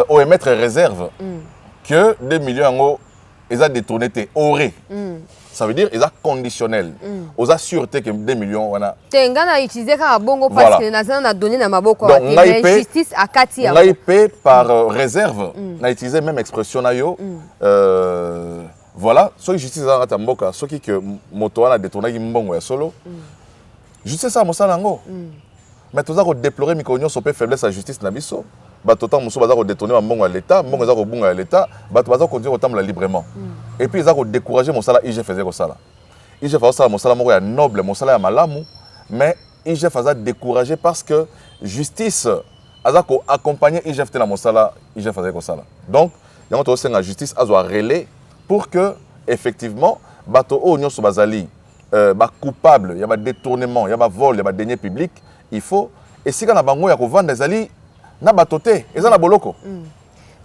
au émettre réserve que 2 millions ils a détourné té aurait. Ça veut dire ils a conditionnel. Aux assureté que 2 millions on a. Tengana utiliser ka bongo parce que na na donné na maboko la justice à Kati. On a payé par réserve. On a utilisé même expression na yo. Voilà, ceux qui justice à Tamboka, ceux qui que moto a détourné mbongo ya solo. Justice ça mosala ngo. Mais tout ça ko déplorer mikonyo sopé faiblesse à justice na biso. Bato tant muso baza ko détourner mbongo à l'état, mbongo za ko bunga à l'état, bato baza continuer kotambola librement. Et puis ils ont découragé mon salaire, IGF faisait comme ça. IGF faisait mon salaire noble, mon salaire malamu, mais IGF faisait découragé parce que justice a accompagné IGF dans mon salaire, IGF faisait comme ça. Donc, il y a aussi la justice a relais pour que effectivement bato o nyon so bazali coupable, il y a détournement, il y a vol, il y a deniers publics, il faut et si quand na bango ya ko vendre des ali na batoté, et ça na boloko.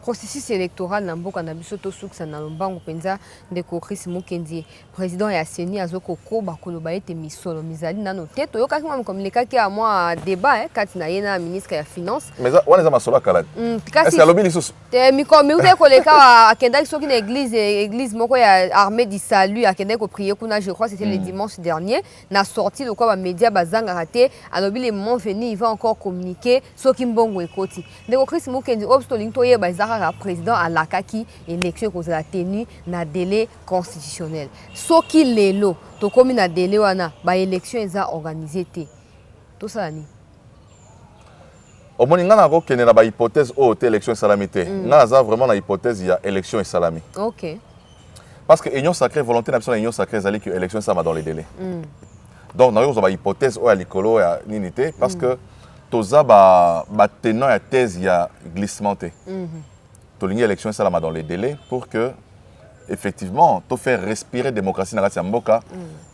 Processus électoral na mboka na biso to suksa na lombango penza ndeko Chris Mukendi président ya CENI azoko ko bakoloba ete misolo mizali nano te to yoka kima communiquer ki a moi débat kati na yena ministre ya finance mais wana za masolo kala est-ce que lobby lisusu te mi ute koleka akenda soki na église moko ya armée du salut akenda ko prier kuna je crois c'était le dimanche dernier na sorti de quoi ba média bazanga raté alobi le moment venu il va encore communiquer soki mbongo ekoti ndeko Chris Mukendi obstoling to yeba izaka président à l'Akaki élection qu'on a tenue na délai constitutionnel. Ce qui est là, to comme na délai wana, ba élection eza organisé té. Tout ça ni. Au moins ngana ko kenena ba hypothèse o élection salamité. Ngana za vraiment na hypothèse il y a élection et salami. OK. Parce que union sacrée volonté nationale union sacrée zali que élection ça va dans les délais. Donc na yo ba hypothèse o ya likolo ya ninité parce que toza ba tenant ya thèse ya glissement té. Tolingi élection ça dans les délais pour que effectivement to faire respirer démocratie dans la Mboka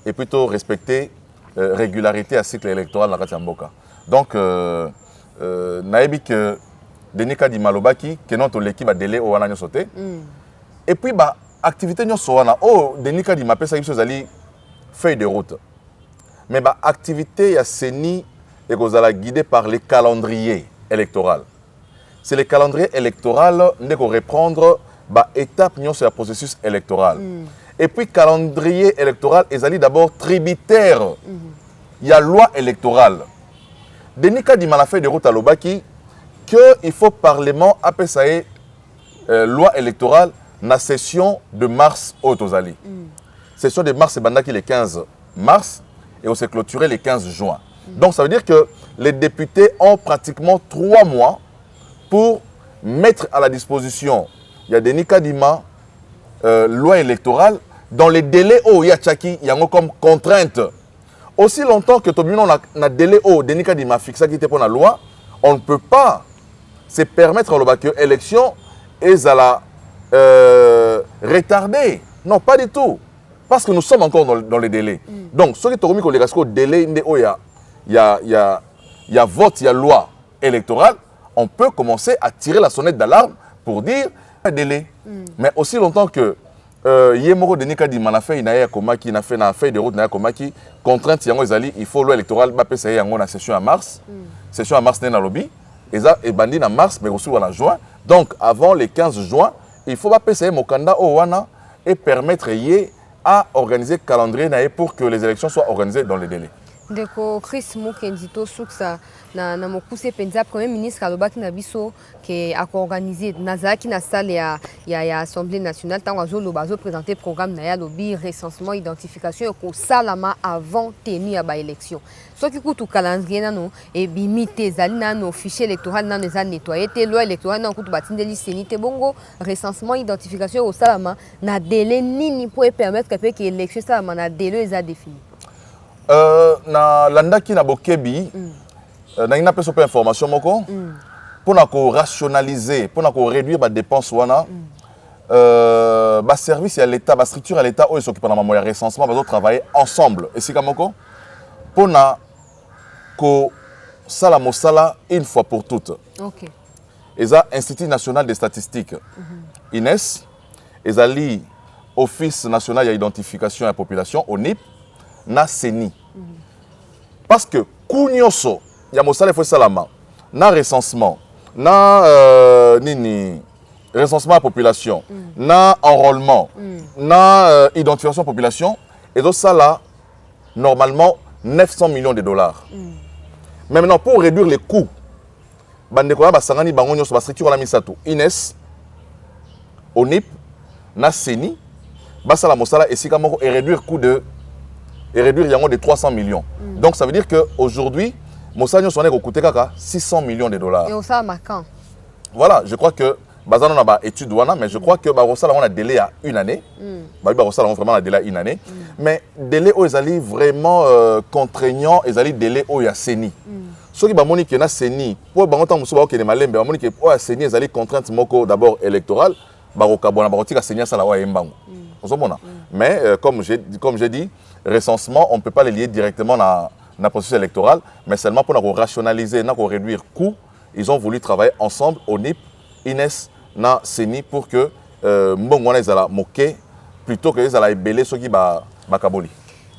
et plutôt respecter régularité à cycle électoral dans la Mboka. Donc naebi que Denis Kadima lobaki que notre l'équipe a délai au wana sauté. Et puis bah activité nyonso wana oh Denis Kadima pesa biso zali feuille de route. Mais bah activité ya CENI et kozala guidée par les calendriers électoraux. C'est le calendrier électoral qui va reprendre l'étape sur le processus électoral. Et puis, le calendrier électoral est d'abord tributaire. Il y a loi électorale. Denis Kadima la fait de route à l'Obaki qu'il faut Parlement appeler loi électorale dans la session de mars au Tozali. Session de mars, c'est le 15 mars et on s'est clôturé le 15 juin. Donc, ça veut dire que les députés ont pratiquement 3 mois pour mettre à la disposition, il y a Denis Kadima, loi électorale, dans les délais où il y a Tchaki, il y a comme contrainte. Aussi longtemps que Tobino a délai où Denis Kadima fixé qui était pour la loi, on ne peut pas se permettre que l'élection est à la retardée. Non, pas du tout. Parce que nous sommes encore dans les délais. Donc, ce qui est remis au délai, il y a vote, il y a loi électorale, on peut commencer à tirer la sonnette d'alarme pour dire un délai. Mais aussi longtemps que Yemoro Denis Kadima a fait une komaki, a fait une feuille de route na komaki, contrainte il faut loi électorale ba pesa yango na session en mars. Session en mars na lobby et bandi en mars mais aussi en juin. Donc avant le 15 juin, il faut ba pesa mokanda o wana et permettre à organiser le calendrier pour que les élections soient organisées dans les délais. Ndeko Chris Mukenzito Suksa na mokuse penza premier ministre alobaki na biso ke akoorganiser nazaki na salle ya Assemblée nationale tango azoloba zo présenter programme na ya lobby recensement identification ko salama avant tenue ya ba élection soki kutu calendrier nano e bimite zali nano fichier électoral nano za nettoyer te loi électorale nano kutu batindeli CENI te bongo recensement identification ko salama na délai nini pour permettre que élection salama na délai za défini. Na landaki na bokebi na ina peso pe information moko pour na ko rationaliser pour na ko réduire ba dépenses wana ba service à l'état ba structure à l'état eux s'occupent na mamoya recensement ba travailler ensemble et sika moko pour na ko sala mosala une fois pour toutes. OK. Eza Institut national des statistiques INES ezali Office national ya identification ya population ONIP na CENI. Parce que Kounyoso, il y a Mosala Fo Salama, na recensement, na recensement de la population, na enrôlement, na identification de la population, et donc ça là, normalement 900 millions de dollars. Mais maintenant, pour réduire les coûts, Bandekora Basangani Bangonyo sur la structure la Misato, INES, ONIP, na CENI, Basala Mosala et Sikamoko et réduire le coût de de 300 millions. Donc ça veut dire qu'aujourd'hui, Mossanyo Sonek a coûté 600 millions de dollars. Et au ça quand? Voilà, je crois que Bazan a une étude, mais je crois que Barosala on a délai à 1 année. Barosala on vraiment a délai à 1 année. Mais délai où ils allaient vraiment contraignant, ils allaient délai où il y a CENI. Ceux qui ont dit CENI, pour Bangotan Moussouba qui est malin, ils ont dit que pour CENI, ils allaient contrainte moko d'abord électorale, Barokabona, Barotika CENI, ça la wa Mbango. Mais comme j'ai dit, recensement, on ne peut pas les lier directement dans le processus électoral, mais seulement pour rationaliser, pour réduire les coûts, ils ont voulu travailler ensemble au NIP, INES, na CENI pour que Mbongwana ezala moké plutôt que ezala ebélé ceux qui ba kaboli.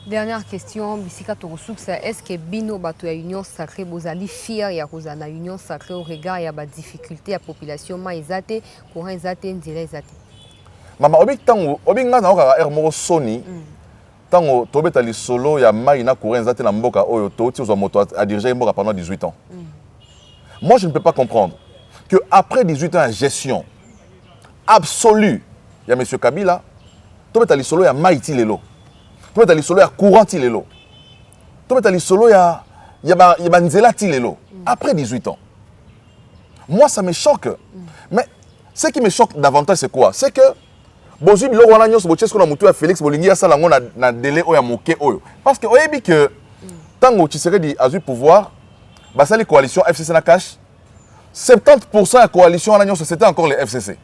Dernière question, Bisika Torosuksa, est-ce que Bino Bato ya Union Sacrée bozali fier ya kozana Union Sacrée au regard ya ba difficulté à population ma ezate courant ezate nzela ezate. Mama obik tango obinga na okaka ermoro soni. Tango tobeta li solo ya mai na courant ezate na mboka oyo toti ozo moto a diriger mboka pendant 18 ans. Moi je ne peux pas comprendre que après 18 ans de gestion absolue, il y a monsieur Kabila, tobeta li solo ya mai ti lelo. Tobeta li solo ya courant ti lelo. Tobeta li solo ya nzela ti lelo après 18 ans. Moi ça me choque. Mais ce qui me choque davantage c'est quoi? C'est que Bozu biloko wana nyonso bochesko na mutu ya Félix Bolingi ya sala ngo na délai oyo ya moké oyo. Parce que oyebi que tango Tshisekedi a eu pouvoir, basali coalition FCC na cash, 70% de la coalition c'était encore les FCC.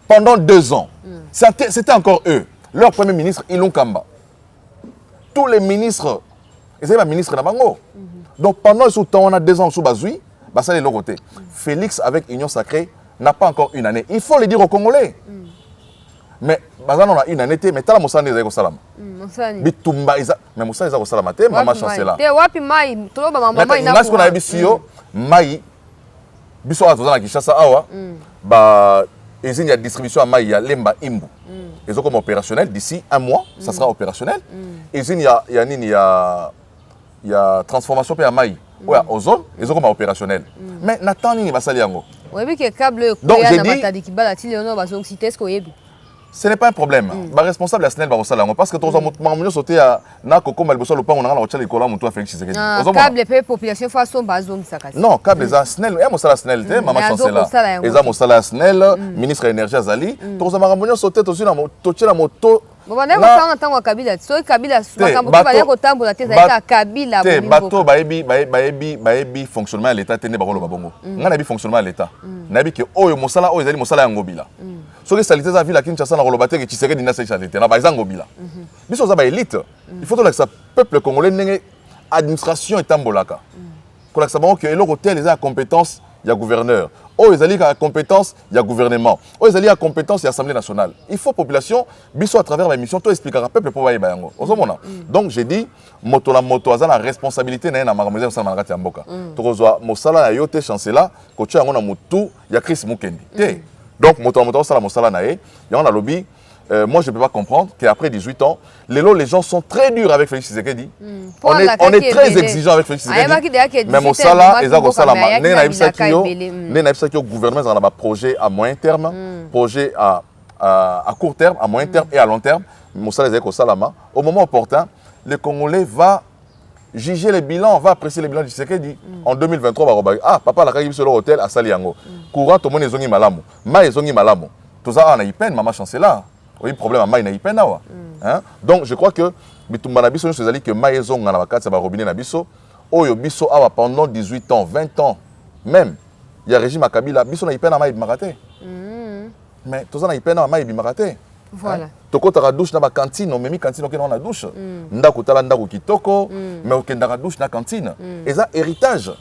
Pendant 2 ans, c'était encore eux. Leur premier ministre, Ilon Kamba. Tous les ministres, ils étaient ministres de Bango. Donc pendant ce temps, on a 2 ans sous Bazoui, ça les côté. Félix avec Union Sacrée n'a pas encore une année. Il faut le dire aux Congolais. Mais bazan on a une année mais tala Moussa Ndezeko Salama. Bitumba isa mais Moussa Ndezeko Salama te maman chancela. Te wapi mai tolo ba maman ina. Ngas ko na bisio mai biso atozana Kinshasa awa ba usine ya distribution à mai ya Lemba Imbu. Ils ont comme opérationnel d'ici un mois, ça sera opérationnel. Usine ya nini ya transformation pe ya mai. Ouais, ozone, ils ont comme opérationnel. Mais n'attend nini basali yango. Oui, que câble donc j'ai dit ce n'est pas un problème. Le responsable de la SNEL va au parce que tous les gens sauté à Nakoko Malboso le pan on a la chale kola mutu Félix Tshisekedi. Câble pe population façon bazom sakati. Non, câble za SNEL, ya mosala SNEL te maman chancela. Eza mosala SNEL, ministre énergie azali, tous les sauté tous na toche na moto. Bon on a tango Kabila, so Kabila makambo ba ya kotambola te za Kabila te bato baebi fonctionnement à l'état tene bakolo babongo. Ngana bi fonctionnement à l'état. Nabi ke oyo mosala oyo ezali mosala ya ngobila. Soki salité za ville à Kinshasa na kolobate ke Tshisekedi na salité na ba ngobila. Biso za ba élite. Il faut que ça peuple congolais ndenge administration etambolaka. Ko la sabon que eloko tel les a compétence ya gouverneur. Oh ezali ka compétence ya gouvernement. Oh ezali ka compétence ya assemblée nationale. Il faut population biso à travers la mission to expliquera peuple pour ba yango. Ozomona. Donc j'ai dit moto aza la responsabilité na makambo za na kati ya mboka. Tokozwa mosala ya yote chancela ko tia yango na mutu ya Chris Mukendi. Donc moto sala mosala na ye, yango na lobby. Moi, je ne peux pas comprendre qu'après 18 ans, les gens sont très durs avec Félix Tshisekedi. On est très exigeant avec Félix Tshisekedi. Même au Sala, ils ont au gouvernement, on a un projet à moyen terme, projet à court terme, à moyen terme et à long terme. Au moment opportun, le Congolais va juger les bilans, va apprécier les bilans du Tshisekedi. En 2023, ah, papa, la caille sur l'hôtel à Saliango. Courant, tout le monde est zongi malamu. Ma est zongi malamu. Tout ça, on a eu peine, maman chancela. Oui, problème à Maï Naïpen. Donc, je crois que Bitumba Nabiso, nous avons dit que Maïzong na bakati ba robinet Nabiso, Oyo Biso awa pendant 18 ans, 20 ans, même, il y a régime à Kabila, Biso Naïpen à Maï Bimarate. Mais tout ça Naïpen à Maï Bimarate. Voilà. Toko ta douche na ba cantine, on memi cantine ok na douche. Ndako tala ndako kitoko, mais ok ndaka douche na cantine. Et ça héritage.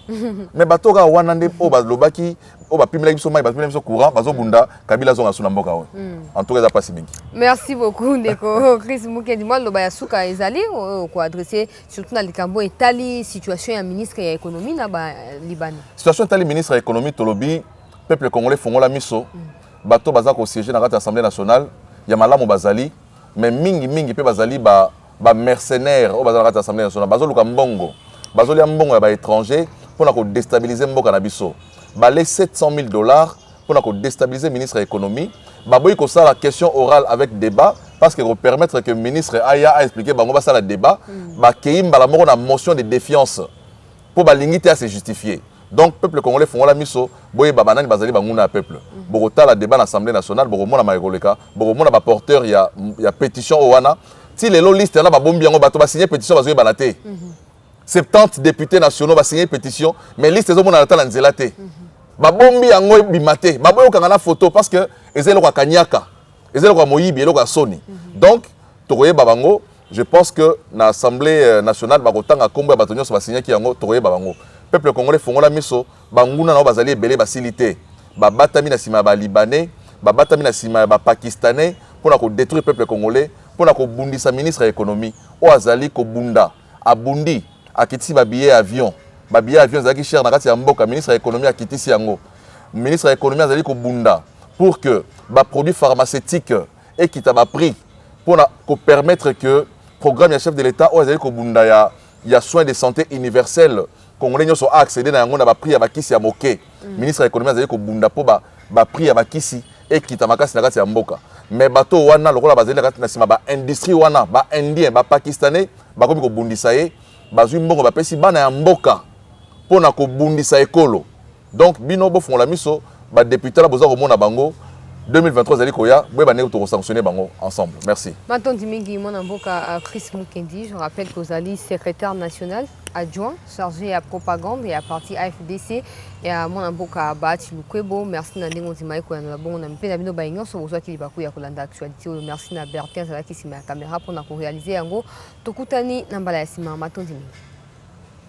Mais bato ga wanande o ba lobaki, o ba pimela biso mai ba pimela biso courant, bazo bunda Kabila zonga suna mboka o. En tout cas ça passe bien. Merci beaucoup Ndeko Chris Mukendi moi loba ya suka ezali ko adresser surtout na likambo etali situation ya ministre ya économie na ba Liban. Situation etali ministre ya économie tolobi peuple congolais fongola miso. Bato baza ko siéger na kati assemblée nationale. Ya malamu bazali mais mingi pe bazali ba mercenaires au bazala kati assemblée nationale bazo luka mbongo bazo lia mbongo ya ba étranger pour na ko déstabiliser mboka na biso ba les $700,000 pour na ko déstabiliser ministre de l'économie ba boyi ko ça la question orale avec débat parce que permettre que ministre aya a expliquer bango ba ça la débat ba keimba la moko na motion de défiance pour ba lingité à se justifier. Donc, le peuple congolais font la miso, boye babanani bazali banguna peuple. Bogota la débat à l'Assemblée nationale, Bogomona maïgoleka, Bogomona ba porteur, il y a pétition au wana. Si les lots listes là, ba bombi yango bato ba signer pétition bazoye banate. 70 députés nationaux ba signer pétition, mais liste zo mona la nzelate. Ba bombi yango bimate, ba boyo kangana photo parce que ezelo kwa kanyaka, ezelo kwa moyibi, ezelo kwa soni. Donc, tokoye babango, je pense que l'Assemblée nationale ba kotanga kombo ya bato nyonso ba signer ki yango tokoye babango. Peuple congolais fongola miso banguna na bazali belé basilité babatami na sima ba libanais babatami na sima ba pakistanais pour na ko détruire peuple congolais pour na ko bundisa ministre de l'économie o azali ko bunda abundi akiti ba billet avion zaki cher na kati ya mboka ministre de l'économie akitisi yango ministre de l'économie azali ko bunda pour que ba produits pharmaceutiques et kita ba prix pour na ko permettre que programme ya chef de l'état o azali ko bunda ya soins de santé universels Congolais nyonso a accédé na yango na ba prix ya bakisi ya moke. Ministre de l'économie azali ko bunda po ba prix ya bakisi et kita makasi na kati ya mboka. Mais bato wana lokola bazali na kati na sima ba industrie wana ba indien ba pakistanais ba komi ko bundisa ye bazui mbongo ba pesi bana ya mboka pona ko bundisa ekolo. Donc bino bo fongola miso ba député la boza ko mona bango 2023 zali koya boye ba ne to sanctionner bango ensemble. Merci. Maintenant Dimingi mon mboka Chris Mukendi, je rappelle que Ozali secrétaire national adjoint chargé à propagande et à parti AFDC et à mon mboka Bati Lukwebo. Merci na ndengo zimayi ko na bongo na mpena bino ba inyo so bozwa ki libaku ya kolanda actualité. Merci na Bertin zala ki sima caméra pour na ko réaliser yango tokutani na mbala ya sima Maton Dimingi.